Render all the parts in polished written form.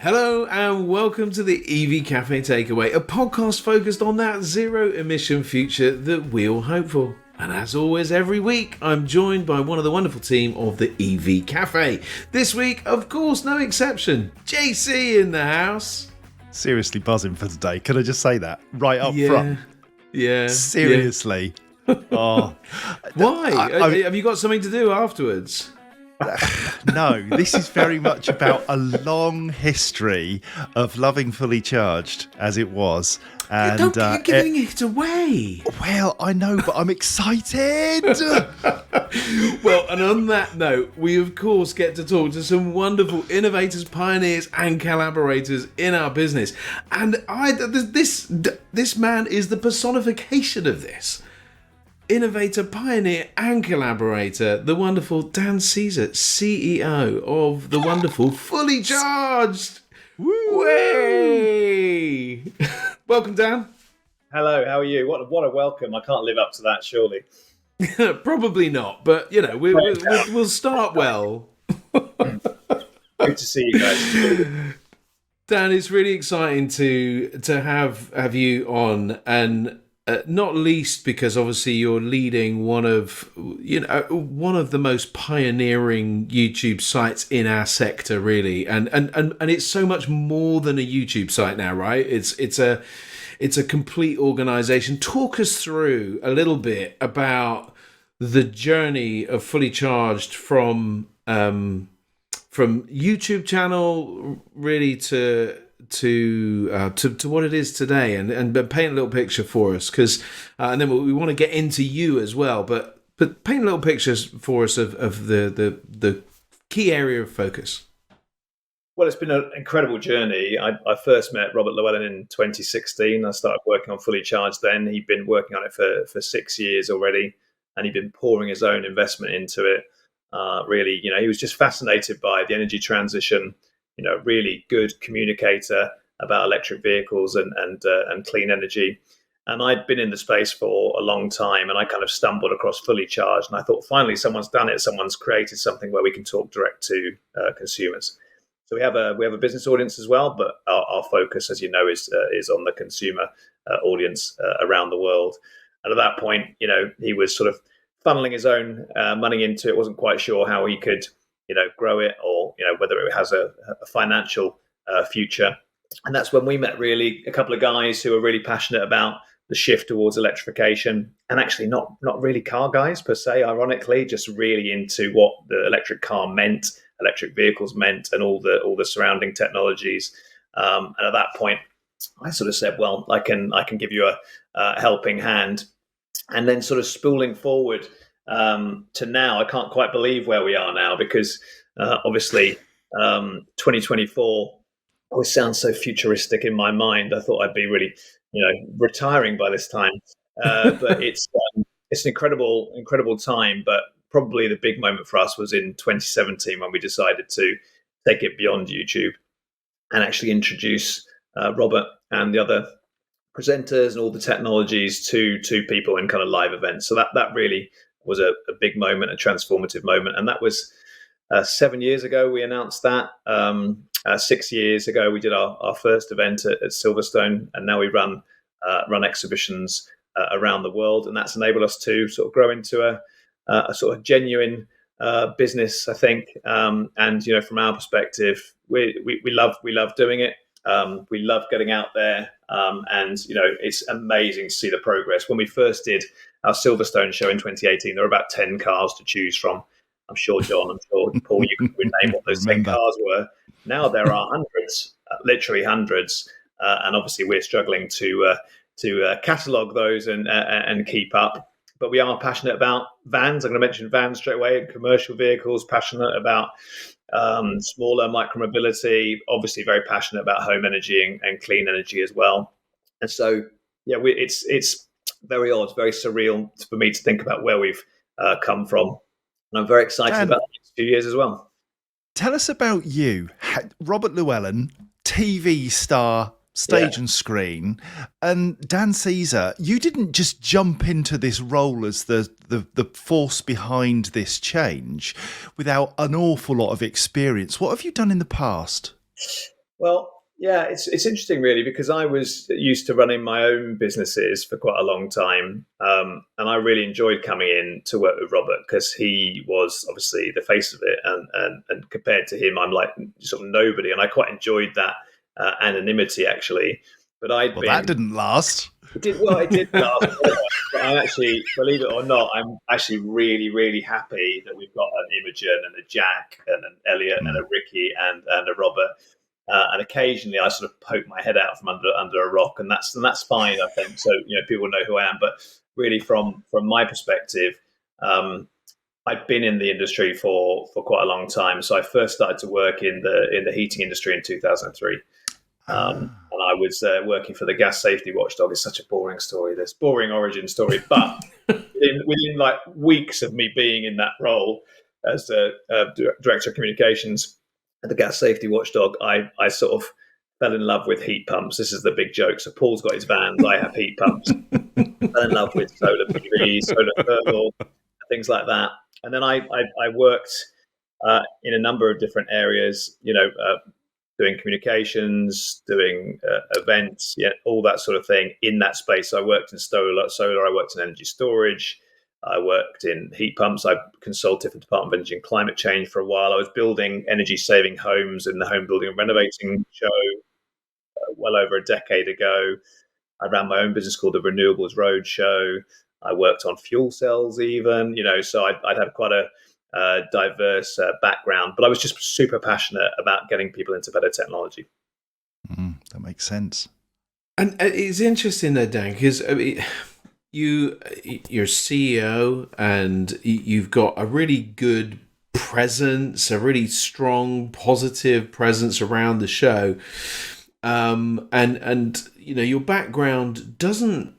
Hello and welcome to the EV Cafe Takeaway, a podcast focused on that zero emission future that we all hope for. And as always, every week, I'm joined by one of the wonderful team of the EV Cafe. This week, of course, no exception, JC in the house. Seriously buzzing for today. Can I just say that right up Yeah, front? yeah. Seriously. Oh, Why? Have you got something to do afterwards? no, this is very much about a long history of loving Fully Charged as it was. And You're giving it away. Well, I know, but I'm excited. Well, and on that note, we of course get to talk to some wonderful innovators, pioneers, and collaborators in our business. And this man is the personification of this. Innovator, pioneer, and collaborator, the wonderful Dan Caesar, CEO of the wonderful Fully Charged. Way! Welcome, Dan. Hello, how are you? What a welcome! I can't live up to that, surely. Probably not, but you know we'll start well. Good to see you guys. Dan, it's really exciting to have you on, and not least because obviously you're leading one of the most pioneering YouTube sites in our sector, really, and it's so much more than a YouTube site now, right? It's a complete organization. Talk us through a little bit about the journey of Fully Charged from YouTube channel really to what it is today, and paint a little picture for us, because and then we want to get into you as well, but paint a little picture for us of the key area of focus. Well, it's been an incredible journey. I first met Robert Llewellyn in 2016. I started working on Fully Charged then. He'd been working on it for 6 years already, and he'd been pouring his own investment into it. Really, he was just fascinated by the energy transition. Really good communicator about electric vehicles and clean energy. And I'd been in the space for a long time, and I kind of stumbled across Fully Charged, and I thought, finally, someone's done it. Someone's created something where we can talk direct to consumers. So we have a business audience as well, but our focus, as you know, is on the consumer audience around the world. And at that point, he was sort of funneling his own money into it. Wasn't quite sure how he could grow it, or whether it has a financial future. And that's when we met, really, a couple of guys who are really passionate about the shift towards electrification, and actually not really car guys per se, ironically, just really into what the electric car meant, electric vehicles meant, and all the surrounding technologies. And at that point, I sort of said, well, I can give you a helping hand. And then sort of spooling forward to now, I can't quite believe where we are now, because obviously 2024 always sounds so futuristic in my mind. I thought I'd be really, retiring by this time. But it's an incredible time. But probably the big moment for us was in 2017 when we decided to take it beyond YouTube and actually introduce Robert and the other presenters and all the technologies to people in kind of live events. So that really was a big moment, a transformative moment. And that was 7 years ago we announced that. 6 years ago we did our first event at Silverstone, and now we run exhibitions around the world. And that's enabled us to sort of grow into a sort of genuine business, I think. And from our perspective, we love doing it. We love getting out there, and it's amazing to see the progress. When we first did our Silverstone show in 2018, there were about 10 cars to choose from. I'm sure, John, I'm sure, Paul, you can name what those 10 cars were. Now there are hundreds, literally hundreds, and obviously we're struggling to catalogue those and keep up. But we are passionate about vans. I'm going to mention vans straight away, and commercial vehicles, passionate about smaller micromobility, obviously very passionate about home energy and clean energy as well. And so, it's very odd, very surreal for me to think about where we've come from. And I'm very excited about the next few years as well. Tell us about you, Robert Llewellyn, TV star, stage and screen, and Dan Caesar. You didn't just jump into this role as the force behind this change without an awful lot of experience. What have you done in the past? Well, yeah, it's interesting really because I was used to running my own businesses for quite a long time, and I really enjoyed coming in to work with Robert because he was obviously the face of it, and compared to him, I'm like sort of nobody, and I quite enjoyed that anonymity actually. But I'd Well, that been didn't last. it did well. It did last. But I'm actually, believe it or not, I'm actually really, really happy that we've got an Imogen and a Jack and an Elliot and a Ricky and a Robert. And occasionally, I sort of poke my head out from under a rock, and that's fine. I think so. People know who I am. But really, from my perspective, I'd been in the industry for quite a long time. So I first started to work in the heating industry in 2003. And I was working for the gas safety watchdog. It's such a boring story, this boring origin story. But within like weeks of me being in that role as director of communications at the gas safety watchdog, I sort of fell in love with heat pumps. This is the big joke. So Paul's got his vans, I have heat pumps. Fell in love with solar PV, solar thermal, things like that. And then I worked in a number of different areas, doing communications, doing events, all that sort of thing in that space. So I worked in solar, I worked in energy storage, I worked in heat pumps. I consulted for the Department of Energy and Climate Change for a while. I was building energy-saving homes in the Home Building and Renovating Show well over a decade ago. I ran my own business called the Renewables Roadshow. I worked on fuel cells even, so I'd had quite a diverse background, but I was just super passionate about getting people into better technology. That makes sense. And it's interesting though, Dan, because you're CEO and you've got a really good presence, a really strong, positive presence around the show. And your background doesn't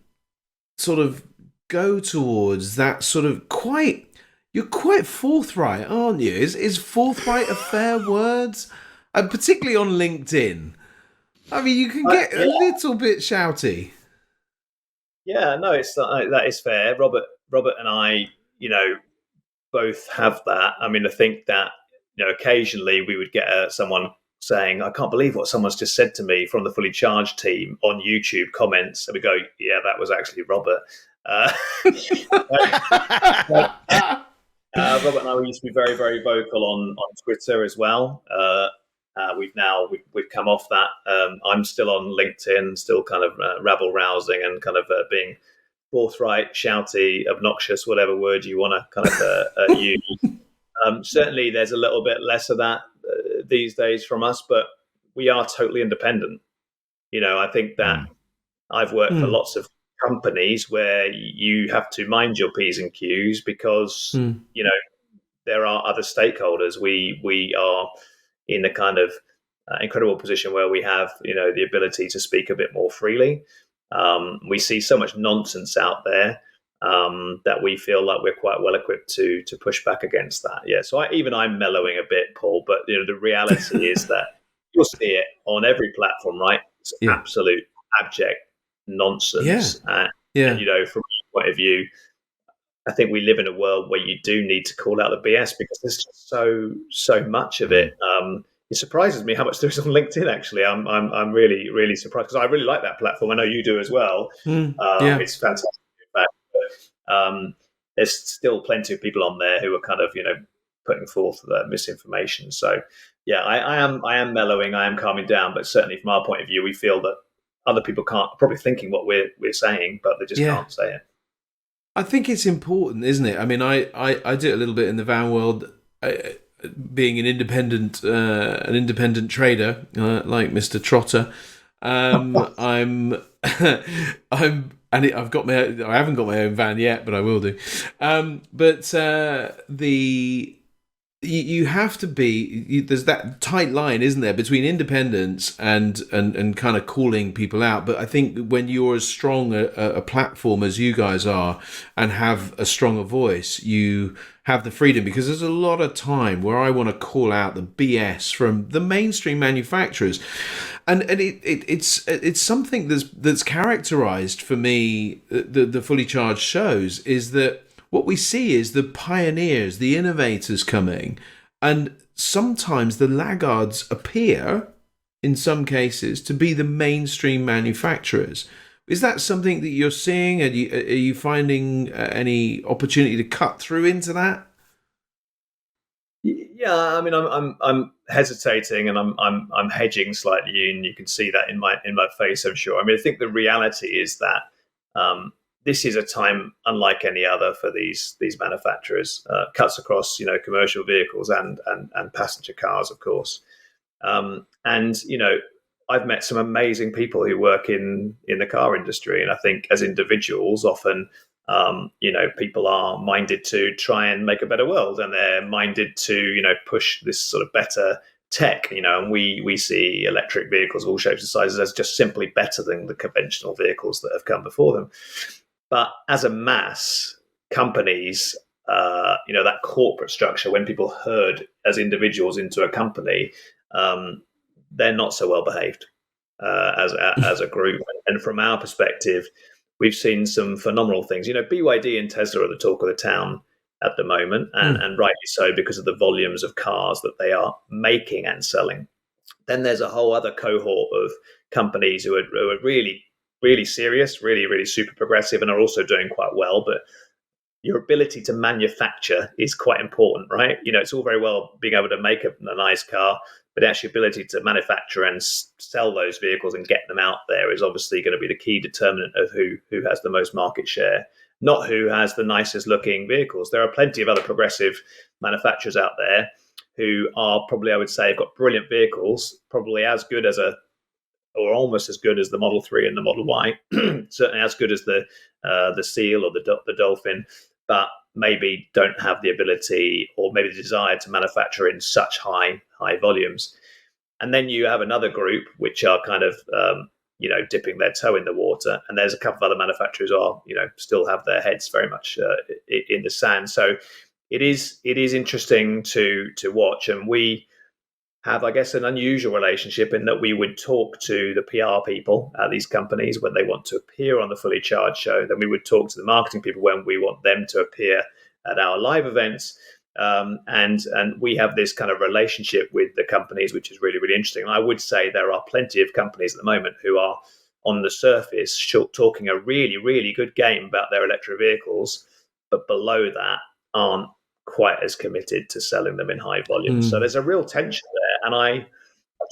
sort of go towards that sort of you're quite forthright, aren't you? Is forthright a fair word? Particularly on LinkedIn. I mean, you can get a little bit shouty. Yeah, no, that is fair. Robert and I, both have that. I mean, I think that occasionally we would get someone saying, "I can't believe what someone's just said to me" from the Fully Charged team on YouTube comments, and we go, "Yeah, that was actually Robert." Robert and I used to be very, very vocal on Twitter as well. We've come off that. I'm still on LinkedIn, still kind of rabble rousing and kind of being forthright, shouty, obnoxious, whatever word you want to kind of use. Certainly, there's a little bit less of that these days from us, but we are totally independent. I think that I've worked for lots of companies where you have to mind your P's and Q's because there are other stakeholders. We are in a kind of incredible position where we have the ability to speak a bit more freely. We see so much nonsense out there that we feel like we're quite well equipped to push back against that. Yeah, so I'm mellowing a bit, Paul, but the reality is that you'll see it on every platform, right? It's absolute abject nonsense. Yeah. From my point of view, I think we live in a world where you do need to call out the BS because there's just so much of it. It surprises me how much there is on LinkedIn. Actually, I'm really, really surprised because I really like that platform. I know you do as well. It's fantastic. In fact, but, there's still plenty of people on there who are kind of putting forth the misinformation. So yeah, I am mellowing, I am calming down, but certainly from our point of view, we feel that other people can't probably thinking what we're saying, but they just can't say it. I think it's important, isn't it? I mean, I do it a little bit in the van world, being an independent trader like Mr. Trotter. I'm I've got I haven't got my own van yet, but I will do. You have to be. There's that tight line, isn't there, between independence and kind of calling people out. But I think when you're as strong a platform as you guys are and have a stronger voice, you have the freedom, because there's a lot of time where I want to call out the BS from the mainstream manufacturers, and it's something that's characterized for me the Fully Charged shows is that what we see is the pioneers, the innovators coming, and sometimes the laggards appear in some cases, to be the mainstream manufacturers. Is that something that you're seeing? Are you finding any opportunity to cut through into that? Yeah, I mean, I'm hesitating and I'm hedging slightly, and you can see that in my face, I'm sure. I mean, I think the reality is that this is a time unlike any other for these manufacturers. Cuts across, commercial vehicles and passenger cars, of course. And I've met some amazing people who work in the car industry, and I think as individuals, often people are minded to try and make a better world, and they're minded to push this sort of better tech. And we see electric vehicles of all shapes and sizes as just simply better than the conventional vehicles that have come before them. But as a mass, companies, that corporate structure, when people herd as individuals into a company, um, they're not so well behaved as a group. And from our perspective, we've seen some phenomenal things. BYD and Tesla are the talk of the town at the moment, and rightly so, because of the volumes of cars that they are making and selling. Then there's a whole other cohort of companies who are really, really serious, really, really super progressive, and are also doing quite well. But your ability to manufacture is quite important, right? It's all very well being able to make a nice car, but actually ability to manufacture and sell those vehicles and get them out there is obviously going to be the key determinant of who has the most market share, not who has the nicest looking vehicles. There are plenty of other progressive manufacturers out there who are probably, I would say, have got brilliant vehicles, probably as good as or almost as good as the Model 3 and the Model Y, certainly as good as the Seal or the Dolphin, but maybe don't have the ability or maybe the desire to manufacture in such high volumes. And then you have another group which are kind of dipping their toe in the water, and there's a couple of other manufacturers who are still have their heads very much in the sand. So it is interesting to watch, and we have, I guess, an unusual relationship in that we would talk to the PR people at these companies when they want to appear on the Fully Charged show. Then we would talk to the marketing people when we want them to appear at our live events. And we have this kind of relationship with the companies, which is really, really interesting. And I would say there are plenty of companies at the moment who are on the surface talking a really, really good game about their electric vehicles, but below that aren't quite as committed to selling them in high volumes. So there's a real tension there. And I've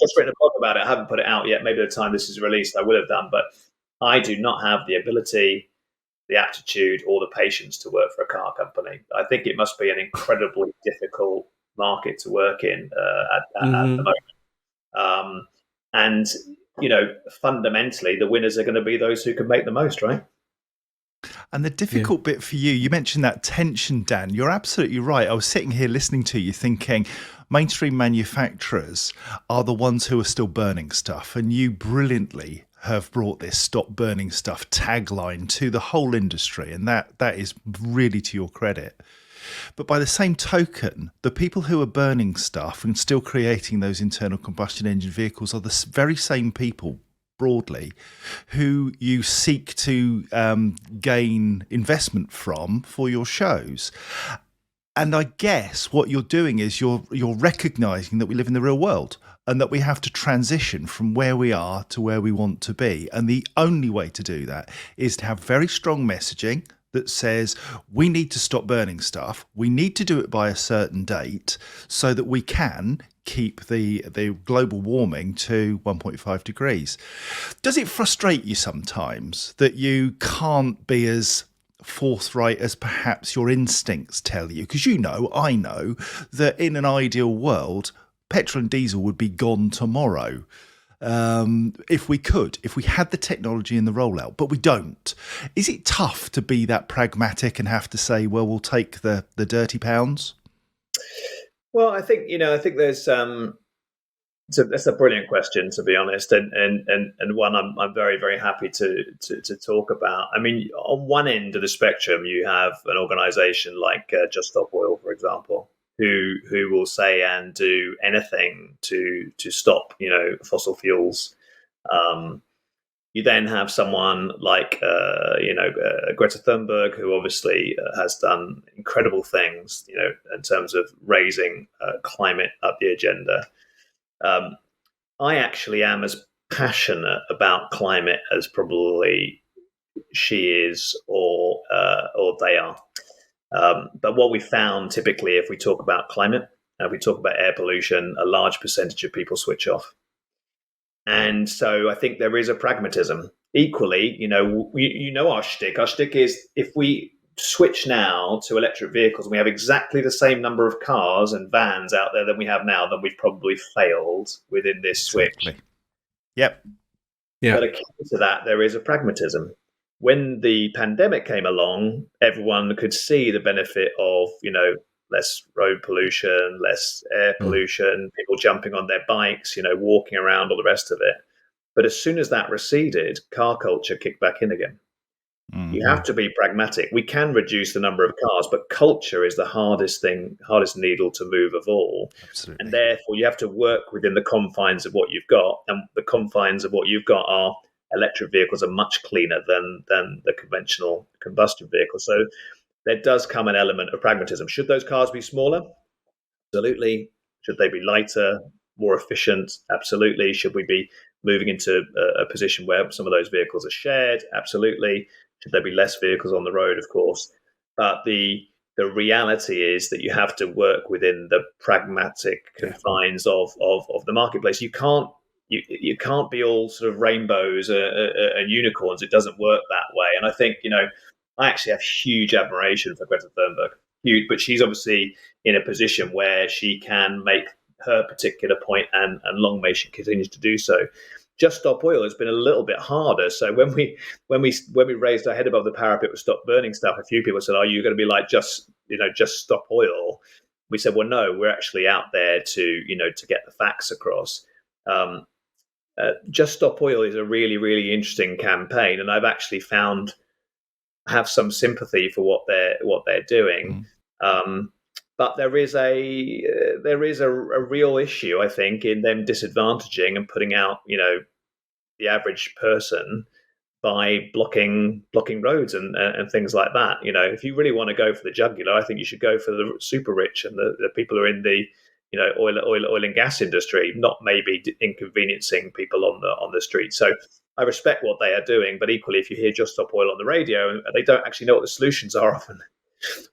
just written a blog about it. I haven't put it out yet. Maybe by the time this is released, I will have done. But I do not have the ability, the aptitude, or the patience to work for a car company. I think it must be an incredibly difficult market to work in at the moment. And, fundamentally, the winners are going to be those who can make the most, right? And the difficult bit for you mentioned that tension, Dan. You're absolutely right. I was sitting here listening to you thinking mainstream manufacturers are the ones who are still burning stuff. And you brilliantly have brought this stop burning stuff tagline to the whole industry. And that is really to your credit. But by the same token, the people who are burning stuff and still creating those internal combustion engine vehicles are the very same people broadly who you seek to gain investment from for your shows. And I guess what you're doing is you're recognizing that we live in the real world and that we have to transition from where we are to where we want to be. And the only way to do that is to have very strong messaging that says we need to stop burning stuff. We need to do it by a certain date so that we can keep the global warming to 1.5 degrees. Does it frustrate you sometimes that you can't be as forthright as perhaps your instincts tell you? Because I know that in an ideal world, petrol and diesel would be gone tomorrow. If we had the technology and the rollout, but we don't. Is it tough to be that pragmatic and have to say, well, we'll take the dirty pounds? Well, I think there's that's a brilliant question, to be honest, and one I'm very, very happy to talk about. I mean, on one end of the spectrum, you have an organisation like Just Stop Oil, for example, who will say and do anything to stop fossil fuels. You then have someone like Greta Thunberg, who obviously has done incredible things in terms of raising climate up the agenda. I actually am as passionate about climate as probably she is, or they are. But what we found typically, if we talk about climate, if we talk about air pollution, a large percentage of people switch off. And so I think there is a pragmatism. Equally, our shtick. Our shtick is if we switch now to electric vehicles and we have exactly the same number of cars and vans out there than we have now, then we've probably failed within this switch. Exactly. Yep. Yeah. But akin to that, there is a pragmatism. When the pandemic came along, everyone could see the benefit of, less road pollution, less air pollution, people jumping on their bikes, walking around, all the rest of it. But as soon as that receded, car culture kicked back in again. You have to be pragmatic. We can reduce the number of cars, but culture is the hardest needle to move of all. Absolutely. And therefore, you have to work within the confines of what you've got. And the confines of what you've got are electric vehicles are much cleaner than the conventional combustion vehicles. So there does come an element of pragmatism. Should those cars be smaller? Absolutely. Should they be lighter, more efficient? Absolutely. Should we be moving into a position where some of those vehicles are shared? Absolutely. Should there be less vehicles on the road? Of course. But the reality is that you have to work within the pragmatic confines of the marketplace. You can't be all sort of rainbows and unicorns. It doesn't work that way. And I think, I actually have huge admiration for Greta Thunberg. Huge, but she's obviously in a position where she can make her particular point, and long may she continue to do so. Just Stop Oil has been a little bit harder. So when we raised our head above the parapet with Stop Burning stuff, a few people said, "Are you going to be like just Stop Oil?" We said, "Well, no, we're actually out there to get the facts across." Just Stop Oil is a really, really interesting campaign, and I've actually have some sympathy for what they're doing. But there is a real issue, I think, in them disadvantaging and putting out, the average person by blocking roads and things like that. If you really want to go for the jugular, I think you should go for the super rich and the people who are in the oil and gas industry, not maybe inconveniencing people on the street. So I respect what they are doing, but equally, if you hear Just Stop Oil on the radio, they don't actually know what the solutions are often,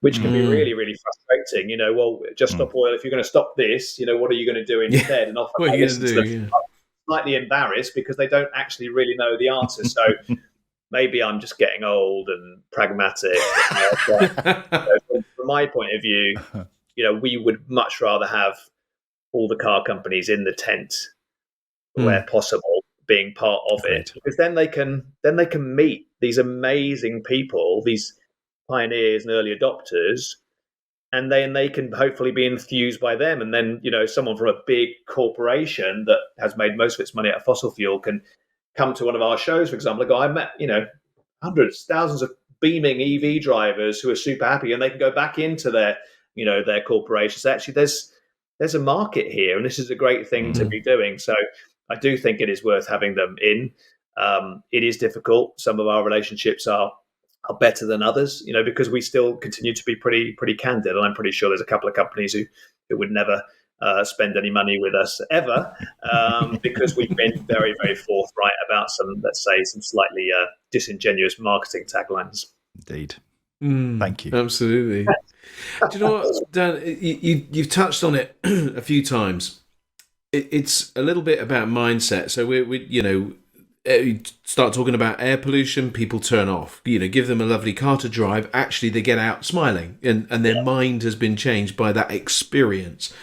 which can be really, really frustrating. Well, Just Stop Oil, if you're going to stop this, what are you going to do instead? And often what are I you listen going to to do? them slightly embarrassed because they don't actually really know the answer. So maybe I'm just getting old and pragmatic. From my point of view, we would much rather have all the car companies in the tent where possible, being part of it, because then they can meet these amazing people, these pioneers and early adopters, and then they can hopefully be enthused by them. And then someone from a big corporation that has made most of its money out of fossil fuel can come to one of our shows, for example. I met hundreds, thousands of beaming EV drivers who are super happy, and they can go back into their corporations. So actually, there's a market here, and this is a great thing to be doing. So I do think it is worth having them in. It is difficult. Some of our relationships are better than others, because we still continue to be pretty candid. And I'm pretty sure there's a couple of companies who would never spend any money with us ever, because we've been very, very forthright about some slightly disingenuous marketing taglines. Indeed. Thank you. Absolutely. Do you know what, Dan? You've touched on it a few times. It's a little bit about mindset. So we start talking about air pollution, people turn off. Give them a lovely car to drive. Actually, they get out smiling, and their mind has been changed by that experience.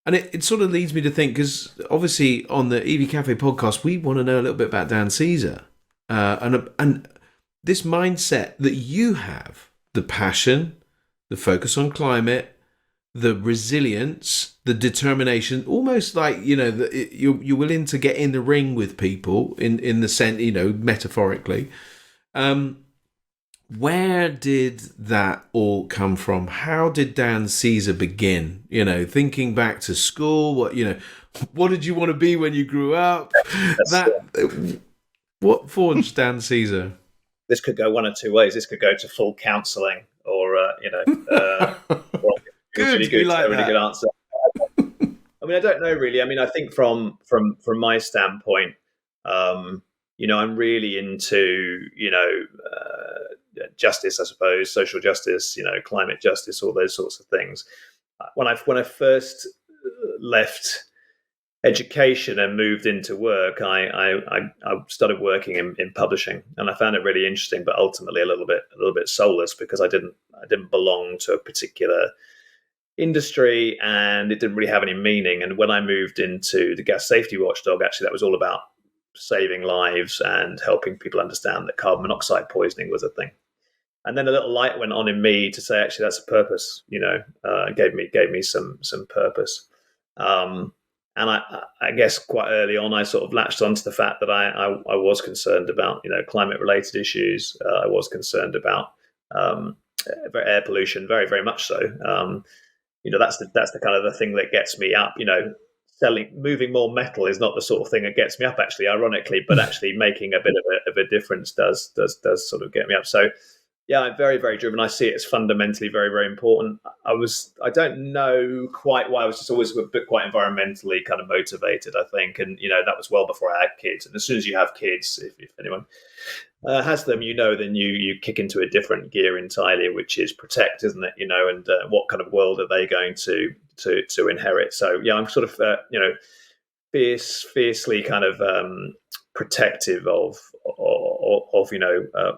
And it sort of leads me to think, because obviously on the EV Cafe podcast, we want to know a little bit about Dan Caesar, and this mindset that you have, the passion, the focus on climate, the resilience, the determination, almost like, you're willing to get in the ring with people in the sense, metaphorically. Where did that all come from? How did Dan Caesar begin? Thinking back to school, what did you want to be when you grew up? What forged Dan Caesar? This could go one or two ways. This could go to full counselling, or Good, really good, we like really that. good answer. I don't know really. I mean, I think from my standpoint, I'm really into justice, I suppose, social justice, climate justice, all those sorts of things. When I first left education and moved into work, I started working in publishing, and I found it really interesting, but ultimately a little bit soulless, because I didn't belong to a particular industry, and it didn't really have any meaning. And when I moved into the gas safety watchdog, actually that was all about saving lives and helping people understand that carbon monoxide poisoning was a thing. And then a little light went on in me to say, actually, that's a purpose. Gave me some purpose. And I guess quite early on, I sort of latched onto the fact that I was concerned about climate related issues. I was concerned about air pollution, very very much so. That's the kind of the thing that gets me up. Moving more metal is not the sort of thing that gets me up, actually, ironically, but actually making a bit of a difference does sort of get me up. So yeah, I'm very, very driven. I see it as fundamentally very, very important. I don't know quite why. I was just always a bit quite environmentally kind of motivated, I think. And, that was well before I had kids. And as soon as you have kids, if anyone has them, then you kick into a different gear entirely, which is protect, isn't it? And what kind of world are they going to inherit? So yeah, I'm sort of, fiercely kind of protective of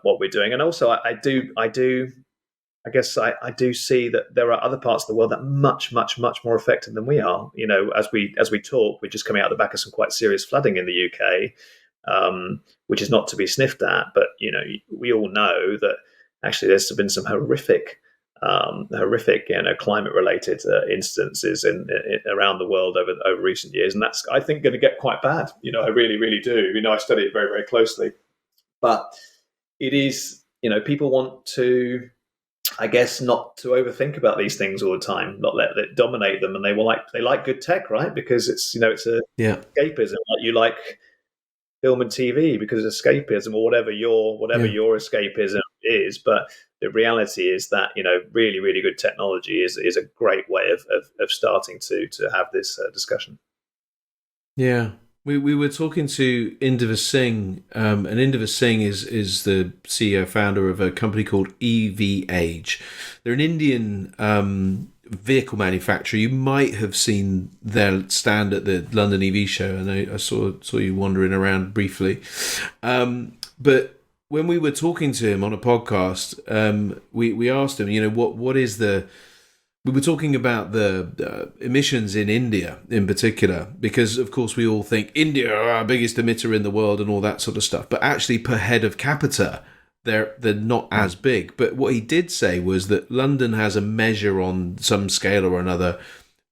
what we're doing. And also I guess I do see that there are other parts of the world that are much more affected than we are. As we talk, we're just coming out the back of some quite serious flooding in the UK, which is not to be sniffed at. But we all know that actually there's been some horrific climate-related instances around the world over recent years, and that's, I think, going to get quite bad. I really, really do. I study it very, very closely, but it is. People want to, I guess, not to overthink about these things all the time, not let it dominate them, and they like good tech, right? Because it's it's a escapism. Like you like film and TV because it's escapism, or whatever your escapism is. But the reality is that really, really good technology is a great way of starting to have this discussion. Yeah, we were talking to Indiva Singh, and Indiva Singh is the CEO founder of a company called EV Age. They're an Indian vehicle manufacturer. You might have seen their stand at the London EV show. I know I saw you wandering around briefly, but when we were talking to him on a podcast, we asked him, what is the... We were talking about the emissions in India in particular, because, of course, we all think India are our biggest emitter in the world and all that sort of stuff. But actually, per head of capita, they're not as big. But what he did say was that London has a measure on some scale or another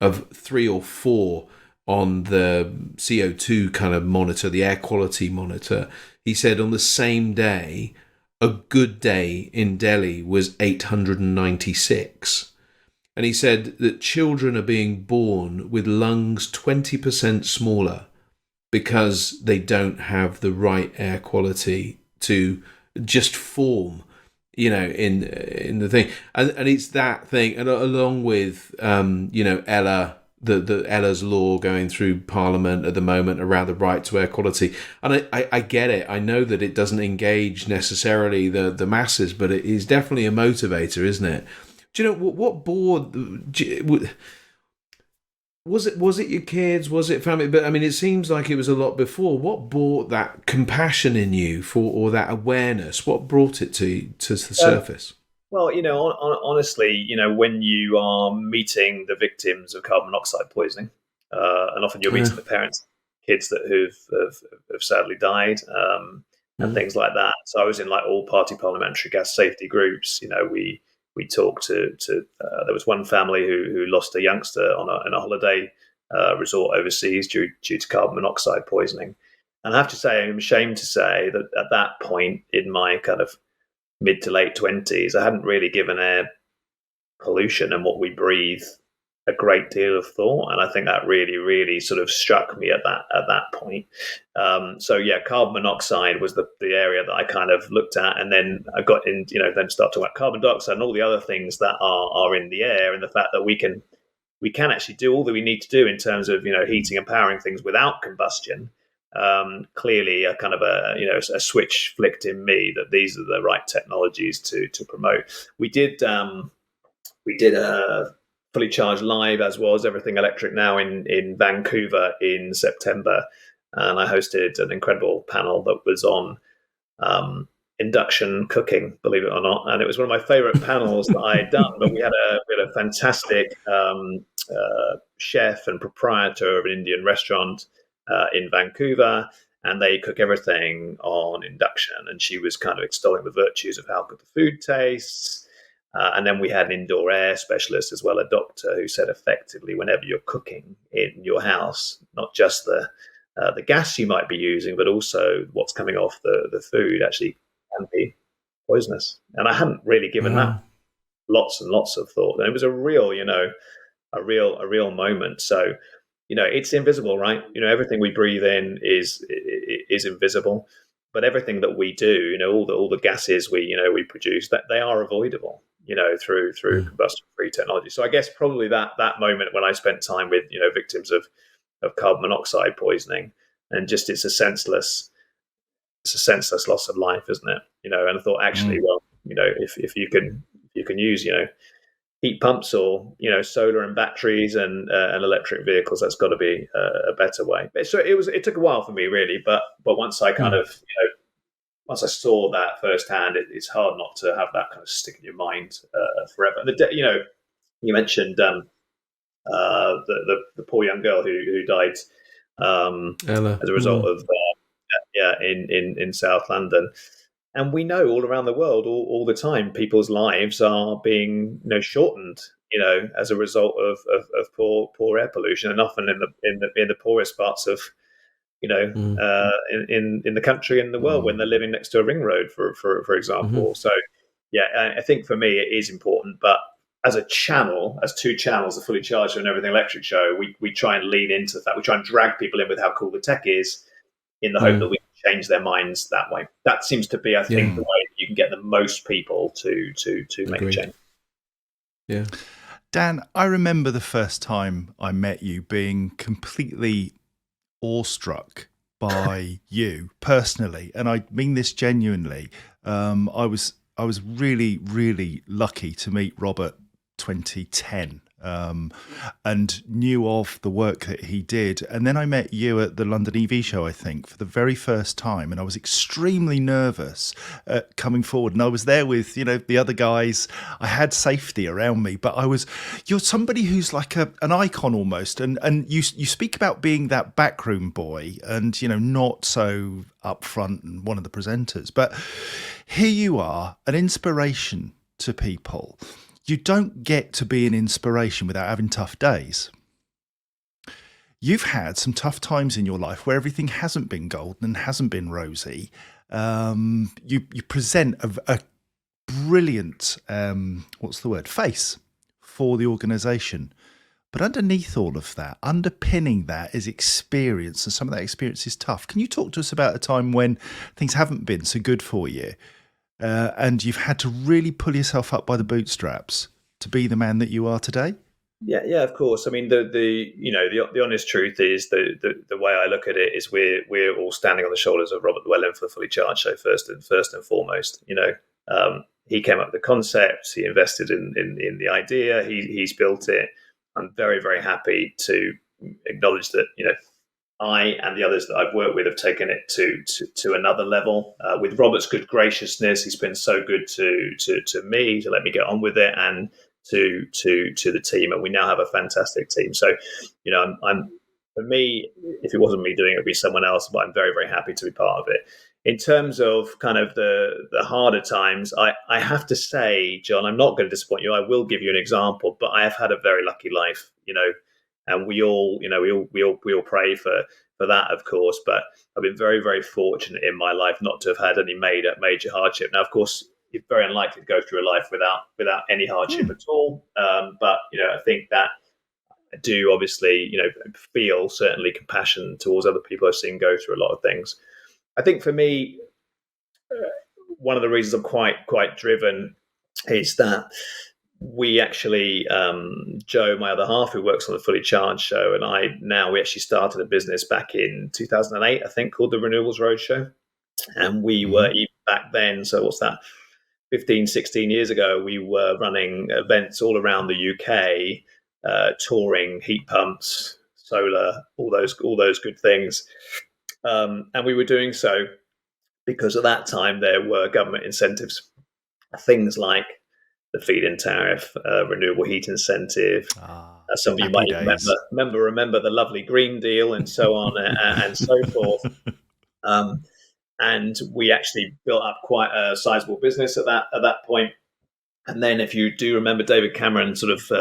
of 3 or 4 on the CO2 kind of monitor, the air quality monitor. He said on the same day, a good day in Delhi was 896. And he said that children are being born with lungs 20% smaller because they don't have the right air quality to just form, in the thing. And it's that thing, and along with, Ella, the Ella's law going through Parliament at the moment around the right to air quality. And I get it. I know that it doesn't engage necessarily the masses, but it is definitely a motivator, isn't it? Do you know what board was it? Was it your kids? Was it family? But I mean, it seems like it was a lot before. What brought that compassion in you or that awareness? What brought it to the surface? Well, honestly, when you are meeting the victims of carbon monoxide poisoning, and often you're meeting the parents, kids that who've sadly died, and things like that. So I was in like all party parliamentary gas safety groups. We talked to there was one family who lost a youngster on a holiday resort overseas due to carbon monoxide poisoning. And I have to say, I'm ashamed to say that at that point in my kind of mid to late 20s, I hadn't really given air pollution and what we breathe a great deal of thought, and I think that really, really sort of struck me at that point. So yeah, carbon monoxide was the area that I kind of looked at, and then I got in, then start talking about carbon dioxide and all the other things that are in the air, and the fact that we can we can actually do all that we need to do in terms of heating and powering things without combustion. Clearly, a kind of a switch flicked in me that these are the right technologies to promote. We did a fully charged live, as was Everything Electric Now, in Vancouver in September, and I hosted an incredible panel that was on induction cooking, believe it or not, and it was one of my favourite panels that I had done. But we had a fantastic chef and proprietor of an Indian restaurant in Vancouver, and they cook everything on induction. And she was kind of extolling the virtues of how good the food tastes. And then we had an indoor air specialist as well, a doctor, who said effectively, whenever you're cooking in your house, not just the gas you might be using, but also what's coming off the food actually can be poisonous. And I hadn't really given that lots and lots of thought. And it was a real moment. So, it's invisible, right? Everything we breathe in is invisible, but everything that we do, all the gases we produce, that they are avoidable, through combustion-free technology. So I guess probably that moment when I spent time with victims of carbon monoxide poisoning, and just it's a senseless loss of life, isn't it? And I thought, actually, well, if you can use heat pumps or solar and batteries and electric vehicles, that's got to be a better way. So it took a while for me, really, but once I kind of once I saw that firsthand, it's hard not to have that kind of stick in your mind forever. And you mentioned the poor young girl who died Ella. as a result of in South London. And we know all around the world, all the time, people's lives are being shortened, as a result of poor air pollution, and often in the poorest parts of in the country and the world, when they're living next to a ring road, for example. So I think for me it is important, but as two channels, the Fully Charged and Everything Electric show, we try and lean into that. We try and drag people in with how cool the tech is, in the hope that we can change their minds that way. That seems to be, I think, the way that you can get the most people to make a change. Yeah. Dan, I remember the first time I met you being completely awestruck by you personally, and I mean this genuinely. I was really, really lucky to meet Robert 2010. And knew of the work that he did. And then I met you at the London EV show, I think, for the very first time. And I was extremely nervous coming forward. And I was there with, the other guys. I had safety around me, but you're somebody who's like an icon almost. And you speak about being that backroom boy and, not so upfront and one of the presenters. But here you are, an inspiration to people. You don't get to be an inspiration without having tough days. You've had some tough times in your life where everything hasn't been golden and hasn't been rosy. You present a brilliant, face for the organisation. But underneath all of that, underpinning that is experience, and some of that experience is tough. Can you talk to us about a time when things haven't been so good for you? And you've had to really pull yourself up by the bootstraps to be the man that you are today? Yeah, of course. I mean, the honest truth is the way I look at it is we're all standing on the shoulders of Robert Llewellyn for the Fully Charged show first and foremost. He came up with the concept. He invested in the idea. He's built it. I'm very, very happy to acknowledge that I and the others that I've worked with have taken it to another level. With Robert's good graciousness, he's been so good to me, to let me get on with it, and to the team. And we now have a fantastic team. So, I'm for me, if it wasn't me doing it, it'd be someone else. But I'm very, very happy to be part of it. In terms of kind of the harder times, I have to say, John, I'm not going to disappoint you. I will give you an example, but I have had a very lucky life. And we all pray for that, of course. But I've been very, very fortunate in my life not to have had any major hardship. Now, of course, you're very unlikely to go through a life without any hardship at all. But I think that I do obviously feel certainly compassion towards other people I've seen go through a lot of things. I think for me, one of the reasons I'm quite driven is that we actually, Joe, my other half, who works on the Fully Charged show, and we actually started a business back in 2008, I think, called the Renewables Roadshow. And we were, even back then, so what's that, 15, 16 years ago, we were running events all around the UK, touring heat pumps, solar, all those good things. And we were doing so because at that time there were government incentives, things like the feed-in tariff, renewable heat incentive. Some of you might even remember the lovely Green Deal and so on and so forth. And we actually built up quite a sizable business at that point. And then, if you do remember, David Cameron sort of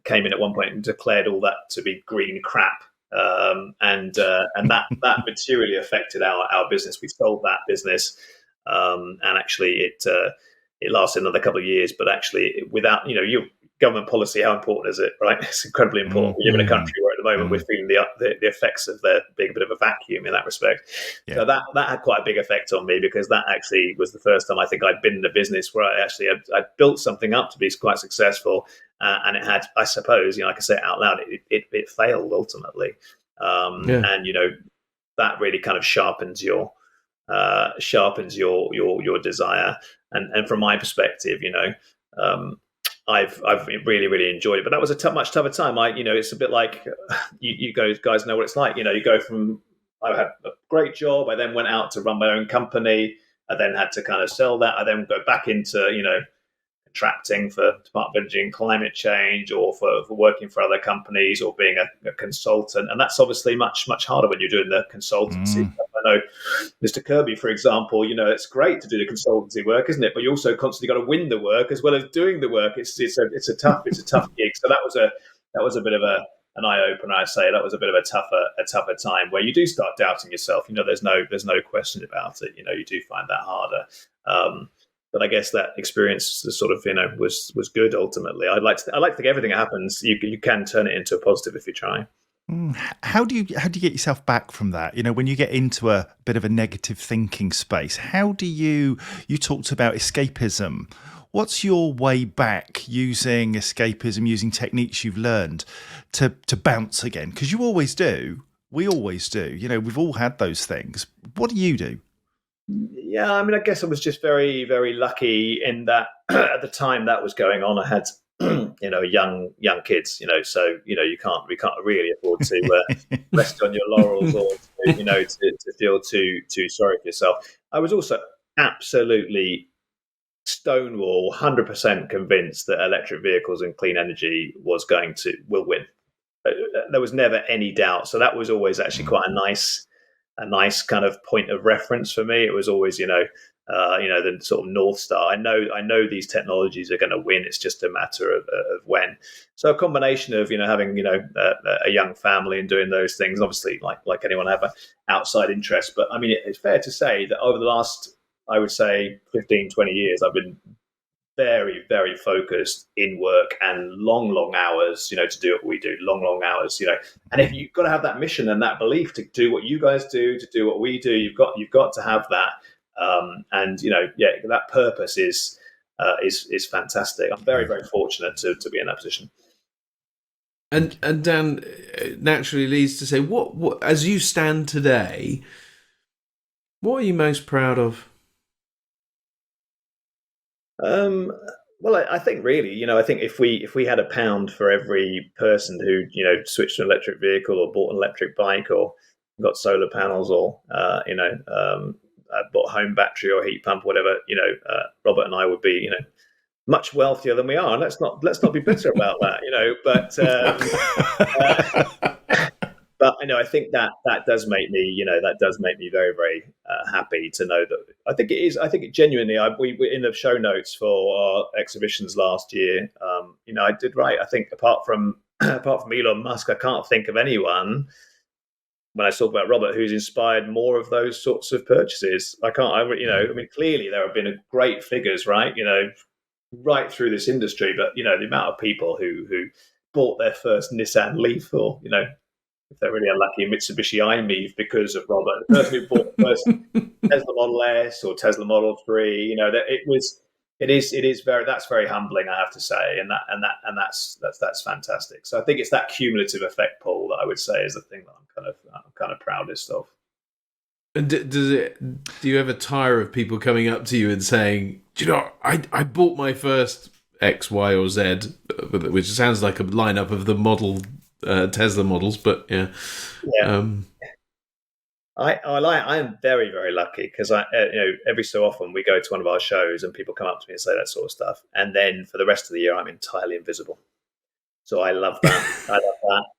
came in at one point and declared all that to be green crap, and that materially affected our business. We sold that business, and actually it lasted another couple of years. But actually, without government policy, how important is it? Right, it's incredibly important. We live in a country where at the moment we're feeling the effects of there being a bit of a vacuum in that respect. Yeah. So that had quite a big effect on me, because that actually was the first time I think I'd been in a business where I built something up to be quite successful, and it had, I suppose, like I say out loud, it failed ultimately, and that really kind of sharpens your desire, and from my perspective, I've really, really enjoyed it, but that was a much tougher time. It's a bit like you guys know what it's like. You go from, I had a great job. I then went out to run my own company. I then had to kind of sell that. I then go back into contracting for Department of Energy and Climate Change, or for working for other companies, or being a consultant. And that's obviously much, much harder when you're doing the consultancy. I know Mr. Kirby, for example, it's great to do the consultancy work, isn't it? But you also constantly got to win the work as well as doing the work. It's a tough gig. So that was a bit of an eye opener. I say that was a bit of a tougher time where you do start doubting yourself. There's no question about it. You do find that harder. But I guess that experience sort of, was good ultimately. I like to think everything that happens, you can turn it into a positive if you try. How do you get yourself back from that? When you get into a bit of a negative thinking space, how do you talked about escapism. What's your way back using escapism, using techniques you've learned to bounce again? Because you always do. We always do. We've all had those things. What do you do? Yeah, I mean, I guess I was just very, very lucky in that at the time that was going on, I had young kids, so we can't really afford to rest on your laurels, or to feel too sorry for yourself. I was also absolutely stonewall 100% convinced that electric vehicles and clean energy will win. There was never any doubt. So that was always actually quite a nice kind of point of reference for me. It was always, the sort of North Star. I know these technologies are going to win. It's just a matter of when. So a combination of, having, a young family and doing those things, obviously like anyone, I have an outside interest. But I mean, it's fair to say that over the last, I would say 15, 20 years, I've been very, very focused in work and long hours, to do what we do, long hours, and if you've got to have that mission and that belief to do what you guys do, to do what we do, you've got to have that. And that purpose is fantastic. I'm very, very fortunate to be in that position. And Dan naturally leads to say, what as you stand today, what are you most proud of? Well, I think really, I think if we had £1 for every person who switched to an electric vehicle, or bought an electric bike, or got solar panels, or bought a home battery or heat pump, whatever, Robert and I would be much wealthier than we are. And let's not be bitter about that, but I think that does make me very, very happy to know that. I think it is. I think it genuinely. We in the show notes for our exhibitions last year. I did write. I think apart from Elon Musk, I can't think of anyone, when I talk about Robert, who's inspired more of those sorts of purchases. I can't. I mean, clearly there have been great figures, right? Right through this industry, but the amount of people who bought their first Nissan Leaf, or if they're really unlucky, a Mitsubishi i-MiEV because of Robert. The person who bought the first Tesla Model S or Tesla Model 3, it was It is. It is very. That's very humbling, I have to say, and that's fantastic. So I think it's that cumulative effect, Paul, that I would say is the thing that I'm kind of proudest of. And do you ever tire of people coming up to you and saying, "Do you know, I bought my first X, Y, or Z," which sounds like a lineup of the model Tesla models, but yeah. Yeah. Um, I am very, very lucky because every so often we go to one of our shows and people come up to me and say that sort of stuff, and then for the rest of the year I'm entirely invisible. So I love that. I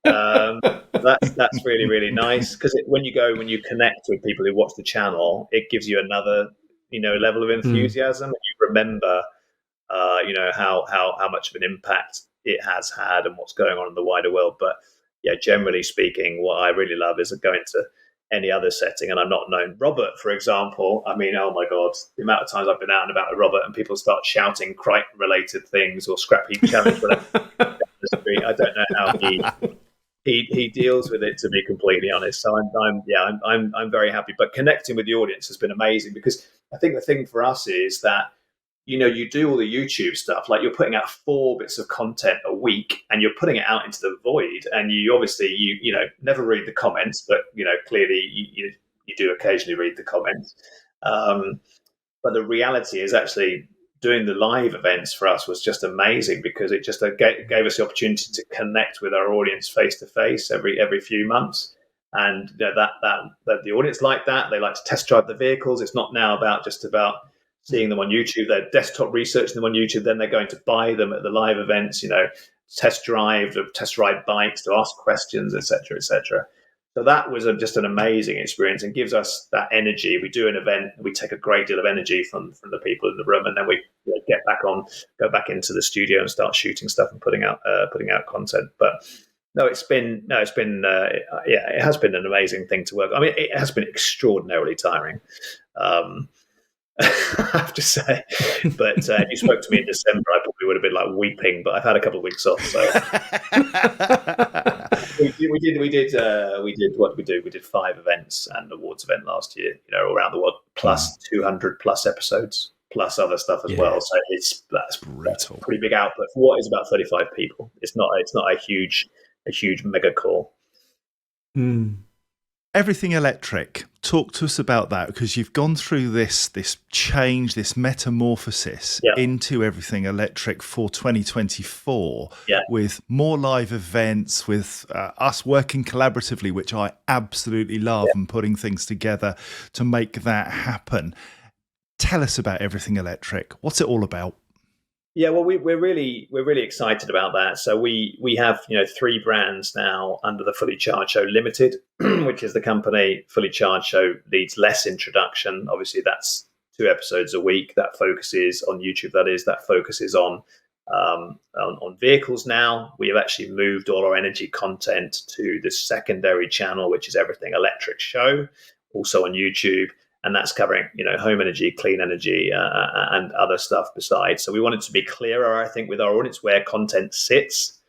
love that. That's really, really nice because when you connect with people who watch the channel, it gives you another level of mm, enthusiasm. You remember how much of an impact it has had and what's going on in the wider world. But yeah, generally speaking, what I really love is going to any other setting and I'm not known. Robert, for example, I mean, oh my God, the amount of times I've been out and about with Robert and people start shouting Crichton related things or scrap heap challenge whatever the street. I don't know how he deals with it, to be completely honest. So I'm very happy. But connecting with the audience has been amazing because I think the thing for us is that you do all the YouTube stuff, like you're putting out 4 bits of content a week and you're putting it out into the void. And you obviously, never read the comments, but, clearly you do occasionally read the comments. Um, but the reality is actually doing the live events for us was just amazing because it just gave us the opportunity to connect with our audience face to face every few months. And that the audience like that. They like to test drive the vehicles. It's not now just about seeing them on YouTube. They're desktop researching them on YouTube. Then they're going to buy them at the live events. Test ride bikes, to ask questions, etc., etc. So that was just an amazing experience and gives us that energy. We do an event, we take a great deal of energy from the people in the room, and then we go back into the studio and start shooting stuff and putting out content. But no, it has been an amazing thing to work. I mean, it has been extraordinarily tiring. Um, I have to say, but if you spoke to me in December, I probably would have been like weeping. But I've had a couple of weeks off, so we did what we do. We did 5 events and an awards event last year, around the world, plus 200 plus episodes, plus other stuff as yeah, well. So that's Brutal. pretty big output for what is about 35 people. It's not a huge mega call. mm, Everything electric. Talk to us about that because you've gone through this change, this metamorphosis Yeah, into everything electric for 2024 yeah. with more live events, with us working collaboratively, which I absolutely love, and putting things together to make that happen. Tell us about everything electric. What's it all about? Yeah, well, we're really excited about that. So we have 3 brands now under the Fully Charged Show Limited, which is the company. Fully Charged Show needs less introduction. Obviously, that's 2 episodes a week. That focuses on YouTube. That focuses on vehicles. Now we have actually moved all our energy content to the secondary channel, which is Everything Electric Show, also on YouTube, and that's covering home energy, clean energy, and other stuff besides. So we wanted to be clearer, I think, with our audience where content sits.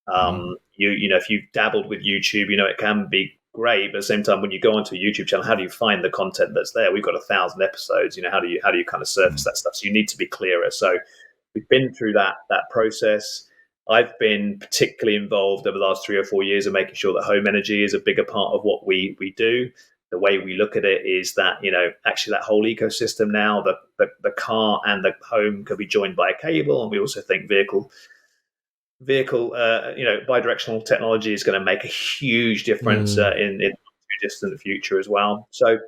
If you've dabbled with YouTube, it can be great, but at the same time, when you go onto a YouTube channel, how do you find the content that's there? We've got 1,000 episodes. How do you kind of surface that stuff? So you need to be clearer. So we've been through that process. I've been particularly involved over the last 3 or 4 years in making sure that home energy is a bigger part of what we do. The way we look at it is that actually that whole ecosystem now, the car and the home could be joined by a cable, and we also think vehicle bidirectional technology is going to make a huge difference mm, in the distant future as well. So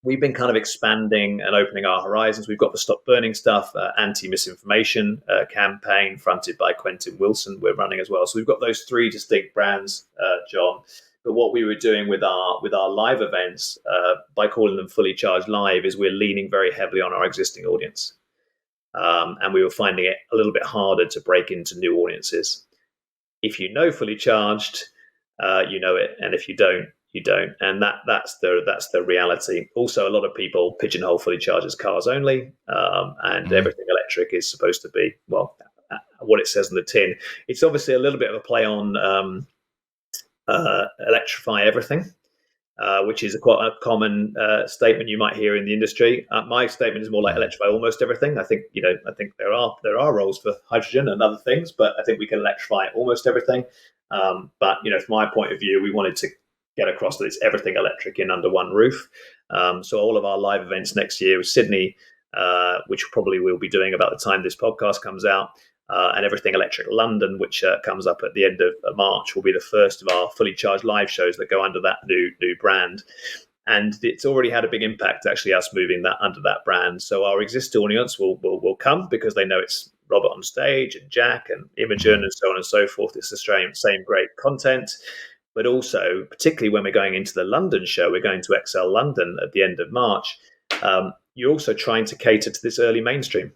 we've been kind of expanding and opening our horizons. We've got the Stop Burning Stuff anti-misinformation campaign fronted by Quentin Wilson we're running as well. So we've got those 3 distinct brands, John. But what we were doing with our live events, by calling them Fully Charged Live, is we're leaning very heavily on our existing audience. And we were finding it a little bit harder to break into new audiences. If you know Fully Charged, you know it, and if you don't, you don't. And that's the reality. Also, a lot of people pigeonhole Fully Charged as cars only, and everything electric is supposed to be what it says on the tin. It's obviously a little bit of a play on electrify everything. which is quite a common statement you might hear in the industry. My statement is more like electrify almost everything. I think there are roles for hydrogen and other things, but I think we can electrify almost everything. But from my point of view, we wanted to get across that it's everything electric in under one roof. So all of our live events next year with Sydney, which probably we'll be doing about the time this podcast comes out, and Everything Electric London, which comes up at the end of March, will be the first of our fully charged live shows that go under that new brand. And it's already had a big impact, actually, us moving that under that brand. So our existing audience will come because they know it's Robert on stage and Jack and Imogen and so on and so forth. It's the same great content. But also, particularly when we're going into the London show, we're going to Excel London at the end of March. You're also trying to cater to this early mainstream.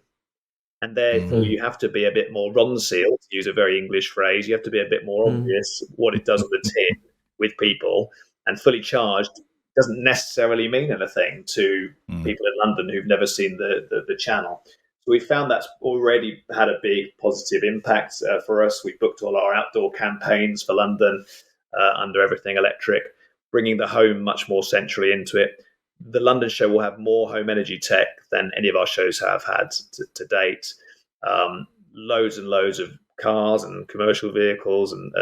And therefore, you have to be a bit more Ronseal, to use a very English phrase. You have to be a bit more obvious what it does on the tin with people. And fully charged doesn't necessarily mean anything to people in London who've never seen the channel. So we found that's already had a big positive impact for us. We booked all our outdoor campaigns for London under Everything Electric, bringing the home much more centrally into it. The London show will have more home energy tech than any of our shows have had to date. Loads and loads of cars and commercial vehicles and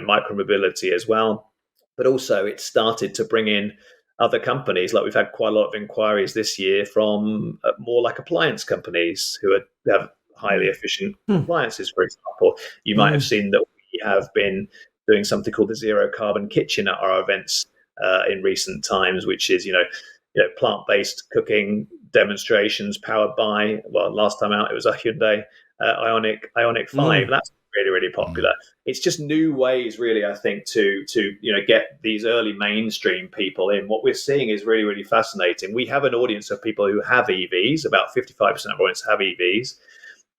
micromobility as well. But also it started to bring in other companies. Like we've had quite a lot of inquiries this year from more like appliance companies who have highly efficient appliances, for example. You might have seen that we have been doing something called the Zero Carbon Kitchen at our events in recent times, which is plant-based cooking demonstrations powered by, well, last time out it was a Hyundai Ioniq 5. That's really, really popular. It's just new ways, really, I think, to get these early mainstream people in. What we're seeing is really, really fascinating. We have an audience of people who have EVs. About 55% of our audience have EVs.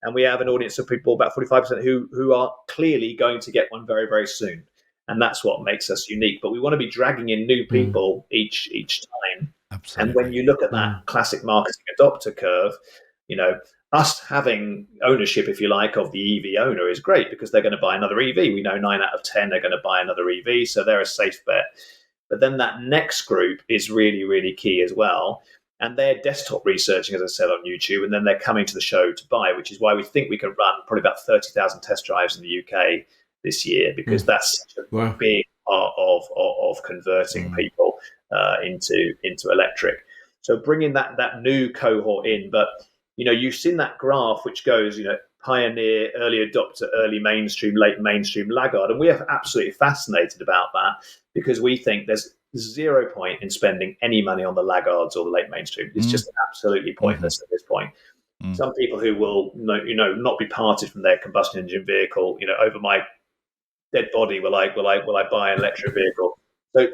And we have an audience of people, about 45%, who are clearly going to get one very, very soon. And that's what makes us unique. But we want to be dragging in new people each time. Absolutely. And when you look at that classic marketing adopter curve, us having ownership, if you like, of the EV owner is great because they're going to buy another EV. We know 9 out of 10 are going to buy another EV, so they're a safe bet. But then that next group is really, really key as well. And they're desktop researching, as I said, on YouTube, and then they're coming to the show to buy, which is why we think we can run probably about 30,000 test drives in the UK this year, because that's such a big part of converting people into electric. So bringing that new cohort in, but you've seen that graph which goes, pioneer, early adopter, early mainstream, late mainstream, laggard, and we are absolutely fascinated about that because we think there's 0 point in spending any money on the laggards or the late mainstream. It's just absolutely pointless at this point. Some people who will not be parted from their combustion engine vehicle, over my dead body will I buy an electric vehicle.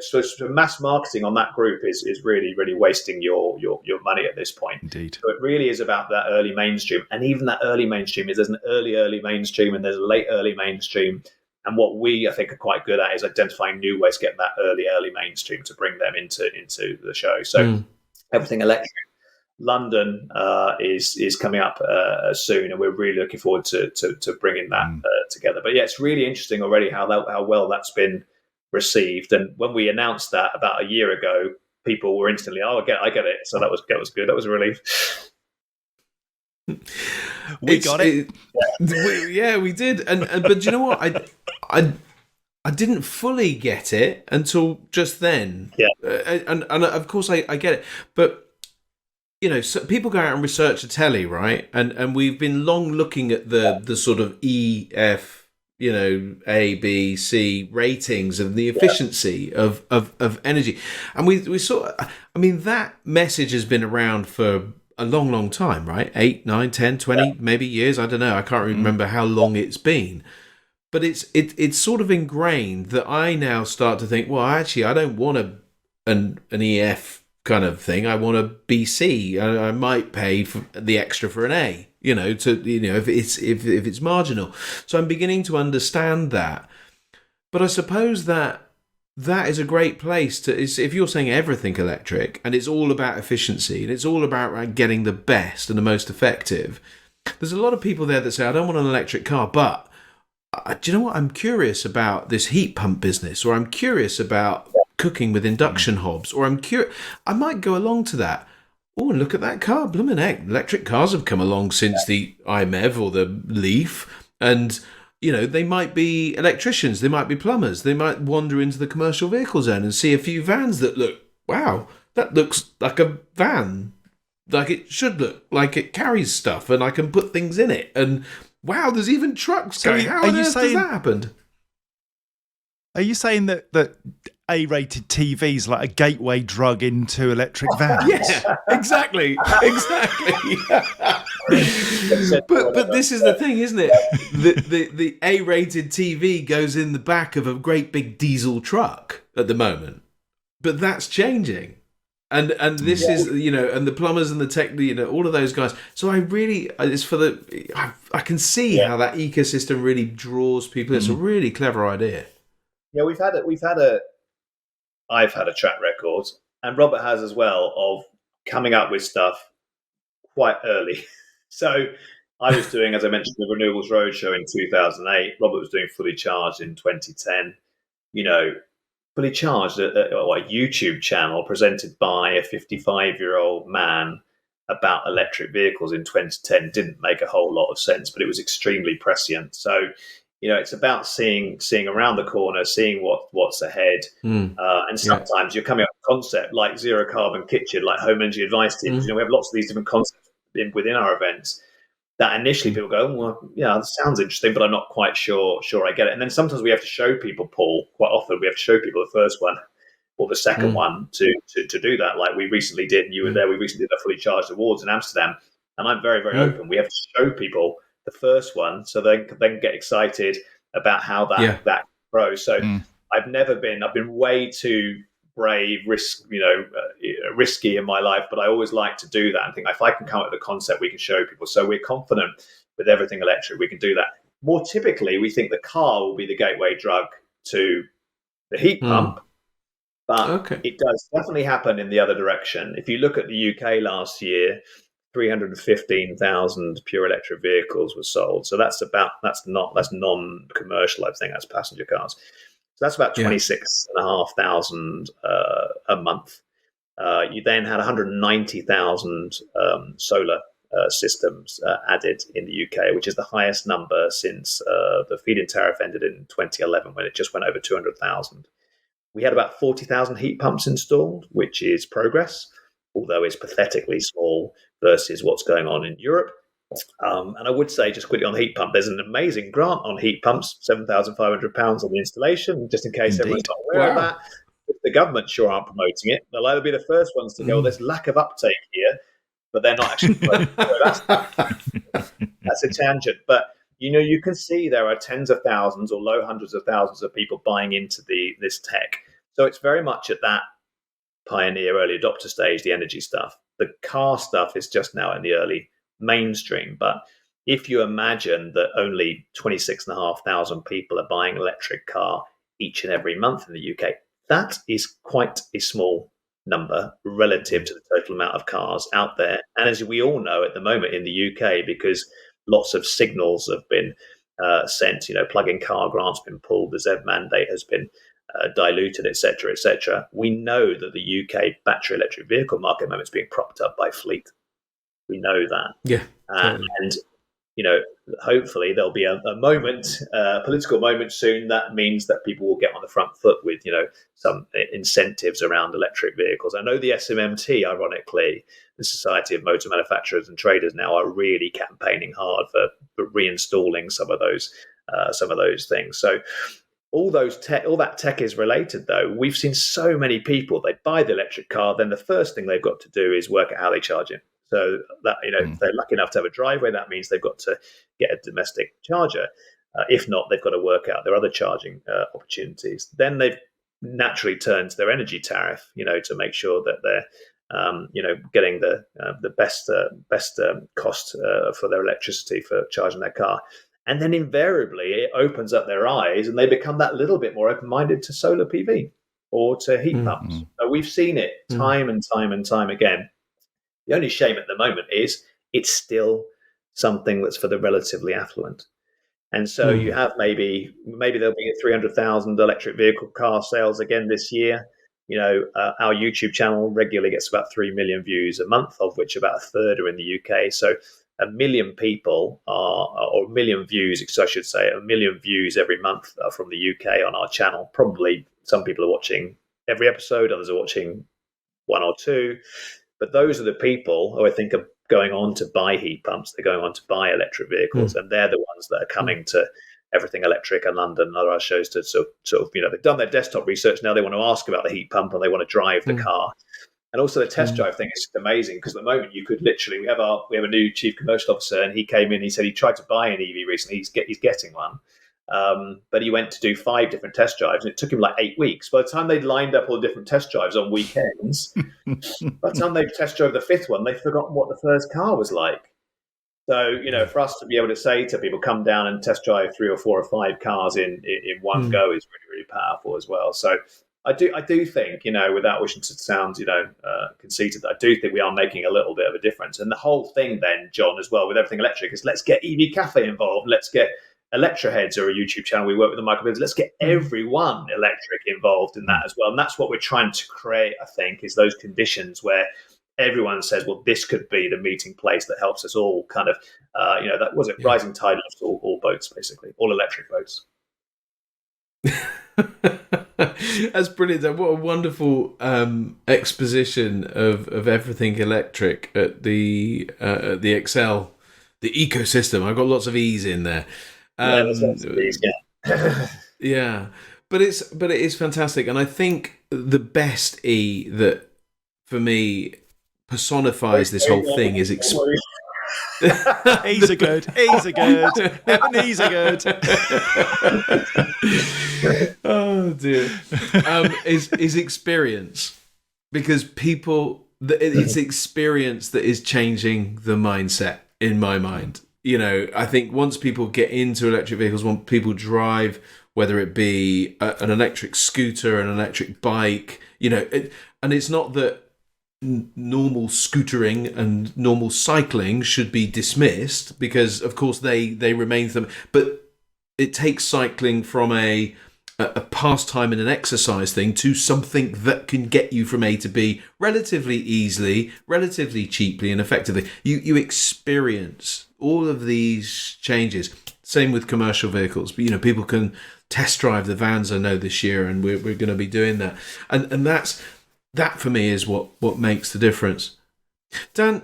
So mass marketing on that group is really, really wasting your money at this point. Indeed. So it really is about that early mainstream. And even that early mainstream there's an early mainstream and there's a late early mainstream. And what we, I think, are quite good at is identifying new ways to get that early mainstream to bring them into the show. So Everything Electric London is coming up soon, and we're really looking forward to bringing that together. But yeah, it's really interesting already how well that's been received. And when we announced that about a year ago, people were instantly, I get it. So that was good. That was a relief. We got it. We did. And but you know what? I didn't fully get it until just then. Yeah. And of course I get it. But so people go out and research a telly, right? And we've been long looking at the sort of E, F, A, B, C ratings of the efficiency of energy. And we saw, that message has been around for a long, long time, right? 8, 9, 10, 20, maybe years. I don't know. I can't remember how long it's been. But it's sort of ingrained that I now start to think, well, actually, I don't want an EF kind of thing. I want a BC. I might pay for the extra for an A. If it's marginal. So I'm beginning to understand that. But I suppose that is a great place to. If you're saying everything electric and it's all about efficiency and it's all about getting the best and the most effective. There's a lot of people there that say, I don't want an electric car, but do you know what? I'm curious about this heat pump business, or I'm curious about cooking with induction hobs, or I'm curious, I might go along to that. Oh, and look at that car. Blooming heck. Electric cars have come along since the iMev or the Leaf. And, they might be electricians. They might be plumbers. They might wander into the commercial vehicle zone and see a few vans that look, wow, that looks like a van. Like it should look. Like it carries stuff and I can put things in it. And, wow, there's even trucks going. How on earth does that happen? Are you saying that A-rated TVs like a gateway drug into electric vans? Yeah, exactly. but this is the thing, isn't it? The A-rated TV goes in the back of a great big diesel truck at the moment, but that's changing. And this is, and the plumbers and the tech, all of those guys. So it's for I can see how that ecosystem really draws people. It's a really clever idea. Yeah, I've had a track record, and Robert has as well, of coming up with stuff quite early. So I was doing, as I mentioned, the Renewables Roadshow in 2008. Robert was doing Fully Charged in 2010. Fully Charged, a YouTube channel presented by a 55-year-old man about electric vehicles in 2010 didn't make a whole lot of sense, but it was extremely prescient. So it's about seeing around the corner, seeing what's ahead, and sometimes you're coming up with a concept like zero carbon kitchen, like home energy advice tips. We have lots of these different concepts within our events that initially people go, well, yeah, that sounds interesting, but I'm not quite sure I get it. And then sometimes we have to show people, Paul. Quite often we have to show people the first one or the second one to do that. Like we recently did, and you were there. We recently did the Fully Charged Awards in Amsterdam, and I'm very, very open. We have to show people the first one, so they can get excited about how that grows. So I've been way too brave, risky in my life, but I always like to do that and think if I can come up with a concept we can show people. So we're confident with everything electric, we can do that. More typically, we think the car will be the gateway drug to the heat pump, but it does definitely happen in the other direction. If you look at the UK last year, 315,000 pure electric vehicles were sold. So that's non-commercial. I think that's passenger cars. So that's about 26,500 a month. You then had 190,000 solar systems added in the UK, which is the highest number since the feed-in tariff ended in 2011, when it just went over 200,000. We had about 40,000 heat pumps installed, which is progress, although it's pathetically small versus what's going on in Europe. And I would say, just quickly on the heat pump, there's an amazing grant on heat pumps, £7,500 on the installation, just in case everyone's not aware of that. The government sure aren't promoting it. They'll either be the first ones to go, there's lack of uptake here, but they're not actually promoting it. That's a tangent. But, you can see there are tens of thousands or low hundreds of thousands of people buying into this tech. So it's very much at that pioneer, early adopter stage, the energy stuff. The car stuff is just now in the early mainstream. But if you imagine that only 26,500 people are buying an electric car each and every month in the UK, that is quite a small number relative to the total amount of cars out there. And as we all know at the moment in the UK, because lots of signals have been sent, plug-in car grants been pulled, the ZEV mandate has been diluted, etc., etc. We know that the UK battery electric vehicle market at the moment is being propped up by fleet. We know that. Yeah. Totally. And hopefully there'll be a moment, a political moment soon that means that people will get on the front foot with, some incentives around electric vehicles. I know the SMMT, ironically, the Society of Motor Manufacturers and Traders, now are really campaigning hard for reinstalling some of those things. So all that tech is related, though. We've seen so many people, they buy the electric car, then the first thing they've got to do is work out how they charge it. So that, if they're lucky enough to have a driveway, that means they've got to get a domestic charger. If not, they've got to work out their other charging opportunities. Then they've naturally turned to their energy tariff, to make sure that they're, getting the best cost for their electricity for charging their car. And then invariably it opens up their eyes and they become that little bit more open-minded to solar PV or to heat pumps. So we've seen it time and time and time again. The only shame at the moment is it's still something that's for the relatively affluent. And so you have maybe there'll be 300,000 electric vehicle car sales again this year. Our YouTube channel regularly gets about 3 million views a month, of which about a third are in the UK. So a million people or a million views, I should say, a million views every month are from the UK on our channel. Probably some people are watching every episode, others are watching one or two. But those are the people who I think are going on to buy heat pumps. They're going on to buy electric vehicles, and they're the ones that are coming to Everything Electric and London and other shows to sort of, they've done their desktop research. Now they want to ask about the heat pump and they want to drive the car. And also the test drive thing is amazing, because at the moment you could literally, we have a new chief commercial officer, and he came in, he said he tried to buy an EV recently. He's getting one. But he went to do 5 different test drives, and it took him like 8 weeks. By the time they'd lined up all the different test drives on weekends, by the time they test drove the 5th one, they'd forgotten what the first car was like. So, for us to be able to say to people, come down and test drive 3 or 4 or 5 cars in one go is really, really powerful as well. So I do think, without wishing to sound, conceited, I do think we are making a little bit of a difference. And the whole thing then, John, as well, with Everything Electric, is let's get EV Cafe involved. Let's get Electroheads, or a YouTube channel we work with the microbids. Let's get everyone electric involved in that as well. And that's what we're trying to create, I think, is those conditions where everyone says, well, this could be the meeting place that helps us all kind of, that was it, rising tide lifts all boats, basically, all electric boats. That's brilliant. What a wonderful exposition of Everything Electric at the Excel, the ecosystem. I've got lots of E's in there. Yeah, but it is fantastic, and I think the best E that for me personifies this whole thing is E's are good. E's are good. E's are good. Oh dear. Is experience, because it's experience that is changing the mindset in my mind. I think once people get into electric vehicles, once people drive, whether it be an electric scooter, an electric bike, and it's not that normal scootering and normal cycling should be dismissed, because of course they remain them, but it takes cycling from a pastime and an exercise thing to something that can get you from A to B relatively easily, relatively cheaply and effectively. You experience all of these changes. Same with commercial vehicles, but people can test drive the vans, I know, this year, and we're going to be doing that, and that for me is what makes the difference. Dan,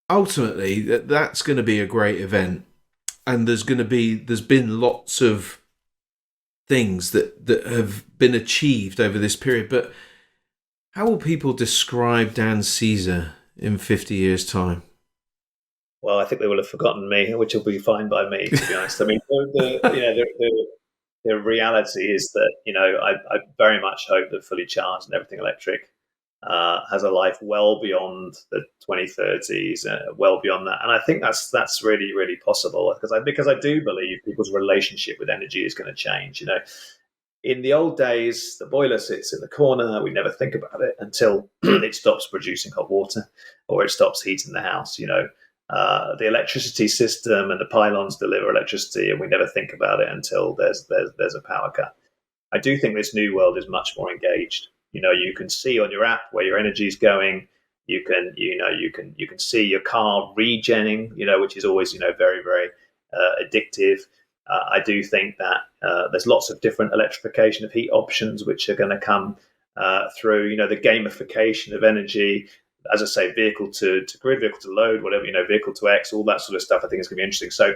ultimately that's going to be a great event, and there's been lots of things that have been achieved over this period, but how will people describe Dan Caesar in 50 years' time? Well, I think they will have forgotten me, which will be fine by me, to be honest. I mean, the reality is that, I very much hope that Fully Charged and Everything Electric has a life well beyond the 2030s, well beyond that. And I think that's really, really possible, because I do believe people's relationship with energy is going to change. In the old days, the boiler sits in the corner. We never think about it until it stops producing hot water, or it stops heating the house. The electricity system and the pylons deliver electricity, and we never think about it until there's a power cut. I do think this new world is much more engaged. You can see on your app where your energy is going. You can see your car regenning, which is always very, very addictive. I do think that there's lots of different electrification of heat options which are going to come through. The gamification of energy, as I say, vehicle to grid, vehicle to load, whatever, vehicle to X, all that sort of stuff. I think is going to be interesting. So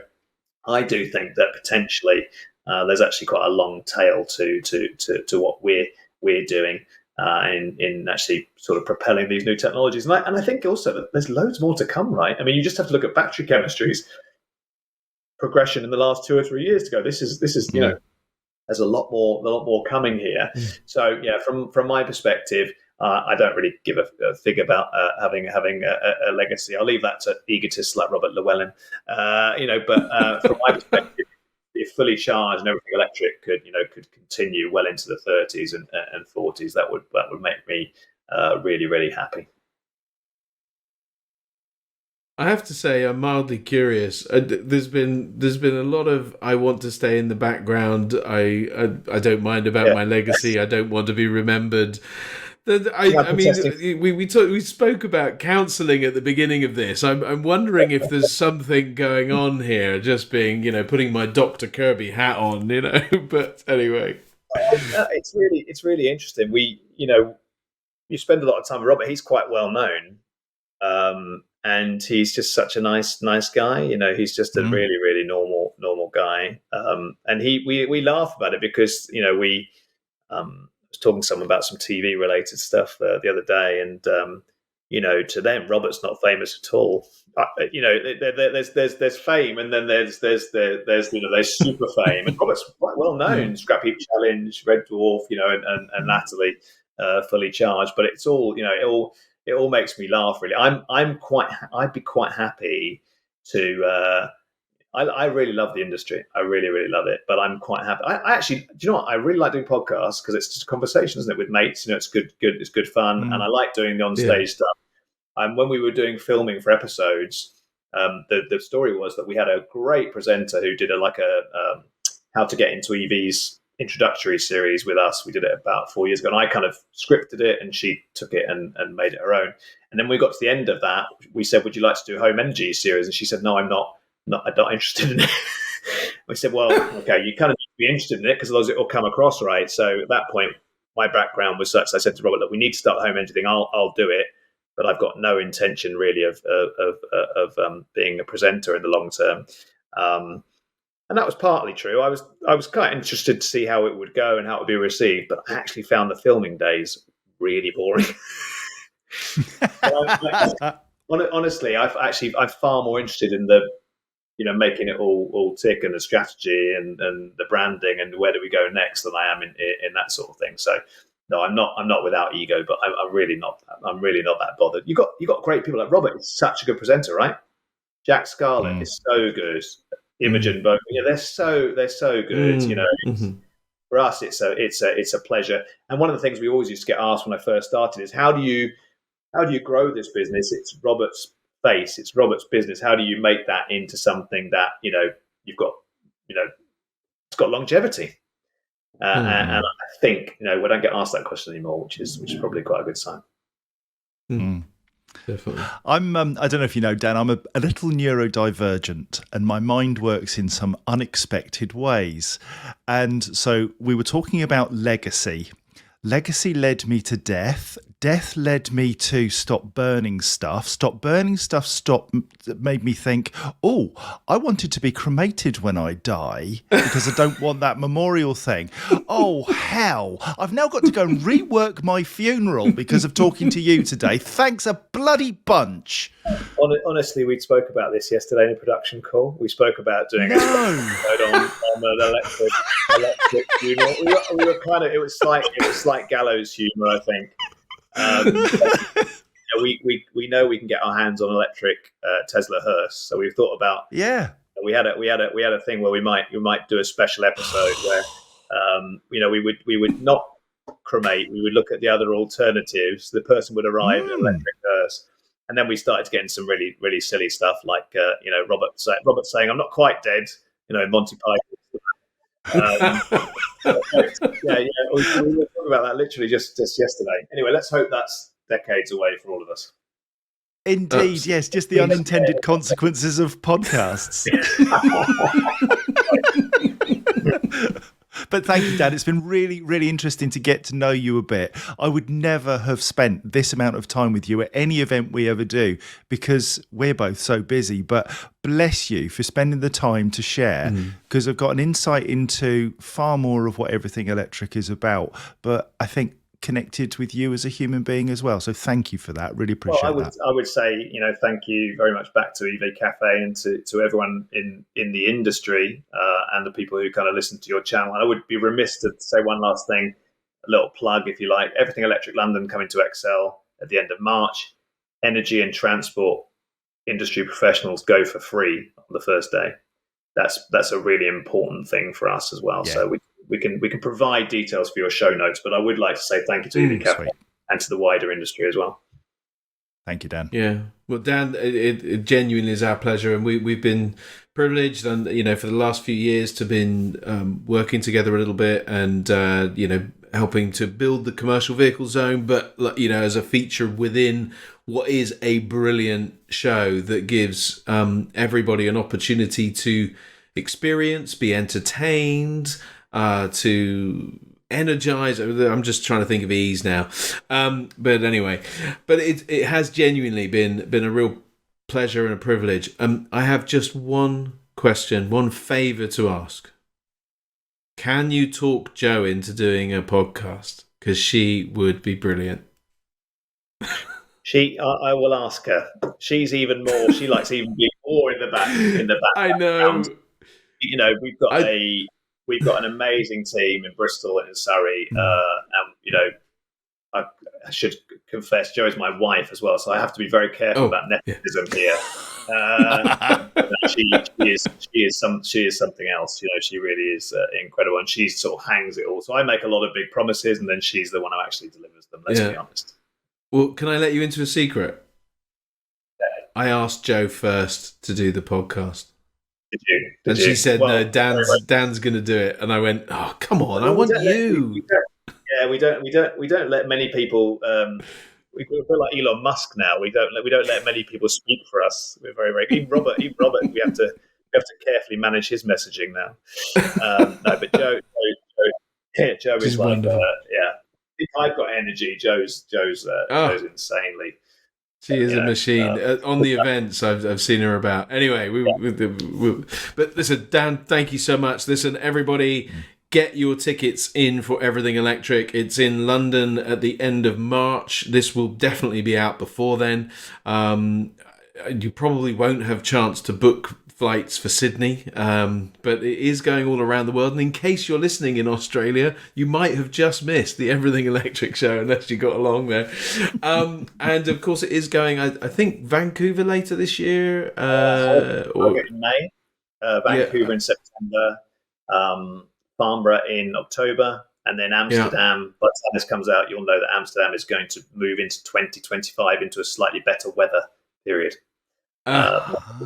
I do think that potentially there's actually quite a long tail to what we're doing in actually sort of propelling these new technologies. And I think also that there's loads more to come, right? I mean, you just have to look at battery chemistries progression in the last 2 or 3 years to go. This is there's a lot more coming here. So yeah, from my perspective, I don't really give a fig about having a legacy. I'll leave that to egotists like Robert Llewellyn. But from my perspective, if Fully Charged and Everything Electric could continue well into the 30s and 40s, that would make me really, really happy. I have to say, I'm mildly curious. There's been a lot of I want to stay in the background. I don't mind about Yeah. my legacy. I don't want to be remembered. I'm I mean, protesting. we spoke about counselling at the beginning of this. I'm wondering if there's something going on here. Just being, putting my Dr. Kirby hat on, But anyway, It's really interesting. You spend a lot of time with Robert. He's quite well known, and he's just such a nice guy. He's just a Mm. really really normal guy. And we laugh about it because we was talking to someone about some TV related stuff the other day, and to them, Robert's not famous at all. There's fame, and then there's super fame, and Robert's quite well known. Scrap Heap Challenge, Red Dwarf, and latterly Fully Charged. But it's all it all makes me laugh. Really, I'd be quite happy to. I really love the industry. I really, really love it. But I'm quite happy. I actually, do you know what? I really like doing podcasts because it's just a conversation, isn't it, with mates? It's it's good fun, and I Mm. like doing the yeah. on-stage stuff. And when we were doing filming for episodes, the story was that we had a great presenter who did a how to get into EVs introductory series with us. We did it about 4 years ago, and I kind of scripted it, and she took it and made it her own. And then we got to the end of that. We said, "Would you like to do a home energy series?" And she said, "No, I'm not interested in it." We said, "Well, okay, you kind of need to be interested in it because otherwise it will come across right." So at that point, my background was such. I said to Robert, "Look, we need to start the home energy thing. I'll do it, but I've got no intention really of being a presenter in the long term." And that was partly true. I was quite interested to see how it would go and how it would be received, but I actually found the filming days really boring. Honestly, I'm far more interested in the making it all tick and the strategy and the branding and where do we go next than I am in that sort of thing. So no, I'm not without ego, but I'm really not. I'm really not that bothered. You got great people like Robert. He's such a good presenter, right? Jack Scarlett Mm. is so good. Mm. Imogen Bogue, they're so good. For us, it's a pleasure. And one of the things we always used to get asked when I first started is how do you grow this business? It's Robert's face, it's Robert's business. How do you make that into something that you've got, it's got longevity? And I think we don't get asked that question anymore, which is probably quite a good sign. Mm. Definitely. I don't know if you know, Dan, I'm a little neurodivergent and my mind works in some unexpected ways. And so we were talking about legacy. Legacy led me to death. Death led me to stop burning stuff. Stop burning stuff made me think, oh, I wanted to be cremated when I die because I don't want that memorial thing. Oh, hell. I've now got to go and rework my funeral because of talking to you today. Thanks a bloody bunch. Honestly, we spoke about this yesterday in a production call. We spoke about doing on an electric funeral. We were kind of it was like gallows humor, I think. We know we can get our hands on an electric Tesla hearse, so we've thought about. Yeah. We had a thing where we might do a special episode where we would not cremate. We would look at the other alternatives. The person would arrive in an electric hearse. And then we started to get into some really, really silly stuff like, Robert saying, "I'm not quite dead," in Monty Python. Yeah. We were talking about that literally just yesterday. Anyway, let's hope that's decades away for all of us. Indeed, yes, just the unintended consequences of podcasts. But thank you, Dan. It's been really, really interesting to get to know you a bit. I would never have spent this amount of time with you at any event we ever do because we're both so busy. But bless you for spending the time to share because I've got an insight into far more of what everything electric is about. But I think connected with you as a human being as well. So thank you for that. Really appreciate that. I would say, thank you very much back to EV Cafe and to everyone in the industry and the people who kind of listen to your channel. I would be remiss to say one last thing, a little plug, if you like. Everything Electric London coming to Excel at the end of March. Energy and transport industry professionals go for free on the first day. That's a really important thing for us as well. Yeah. So we can provide details for your show notes, but I would like to say thank you to EV Cafe and to the wider industry as well. Thank you, Dan. Yeah. Well, Dan, it genuinely is our pleasure, and we've been privileged, and for the last few years to been working together a little bit, and helping to build the commercial vehicle zone, but as a feature within what is a brilliant show that gives everybody an opportunity to experience, be entertained, to energize. I'm just trying to think of ease now, but anyway, it has genuinely been a real pleasure and a privilege. I have just one question, one favor to ask. Can you talk Jo into doing a podcast? Because she would be brilliant. I will ask her. She's even more. She likes even being more in the back. I know. We've got an amazing team in Bristol and in Surrey, and I should confess, Jo is my wife as well, so I have to be very careful about nepotism here. She is something else. She really is incredible, and she sort of hangs it all. So I make a lot of big promises, and then she's the one who actually delivers them. Let's be honest. Well, can I let you into a secret? Yeah. I asked Jo first to do the podcast. Did she said, no, Dan's going to do it. And I went, oh, come on, I want you. We don't let many people. We feel like Elon Musk now. We don't let many people speak for us. We're very even Robert. We have to carefully manage his messaging now. No, but Jo is like wonderful. If I've got energy, Jo's insanely. She is a machine. On the events I've seen her about. Anyway, but listen, Dan, thank you so much. Listen, everybody, get your tickets in for Everything Electric. It's in London at the end of March. This will definitely be out before then. You probably won't have chance to book flights for Sydney, but it is going all around the world. And in case you're listening in Australia, you might have just missed the Everything Electric show unless you got along there. And of course, it is going, I think, Vancouver later this year. In May, Vancouver in September, Farnborough in October, and then Amsterdam. By the time this comes out, you'll know that Amsterdam is going to move into 2025 into a slightly better weather period.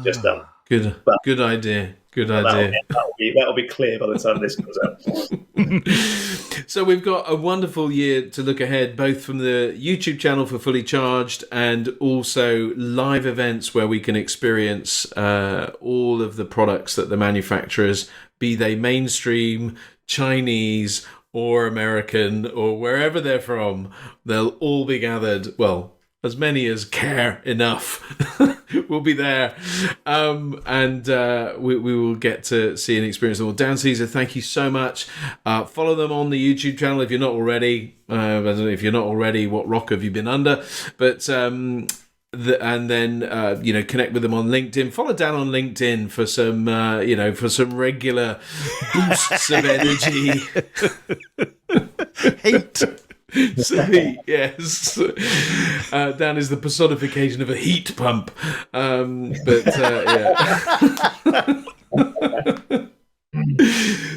Just done. Good idea. That'll be clear by the time this comes out. So we've got a wonderful year to look ahead, both from the YouTube channel for Fully Charged and also live events where we can experience all of the products that the manufacturers, be they mainstream, Chinese or American or wherever they're from, they'll all be gathered. Well, as many as care enough will be there. And we will get to see and experience them all. Dan Caesar, thank you so much. Follow them on the YouTube channel if you're not already. I don't know if you're not already, what rock have you been under? But and then connect with them on LinkedIn. Follow Dan on LinkedIn for some regular boosts of energy. Heat. Some heat, yes. Dan is the personification of a heat pump.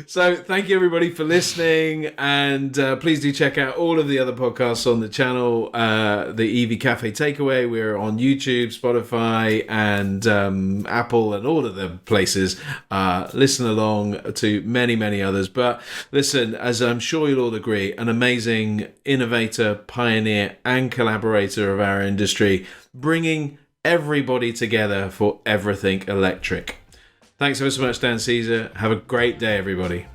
So thank you everybody for listening, and please do check out all of the other podcasts on the channel. The EV Cafe Takeaway, we're on YouTube, Spotify, and Apple, and all of the places. Listen along to many others, but listen, as I'm sure you'll all agree, an amazing innovator, pioneer, and collaborator of our industry, bringing everybody together for everything electric. Thanks ever so much, Dan Caesar. Have a great day, everybody.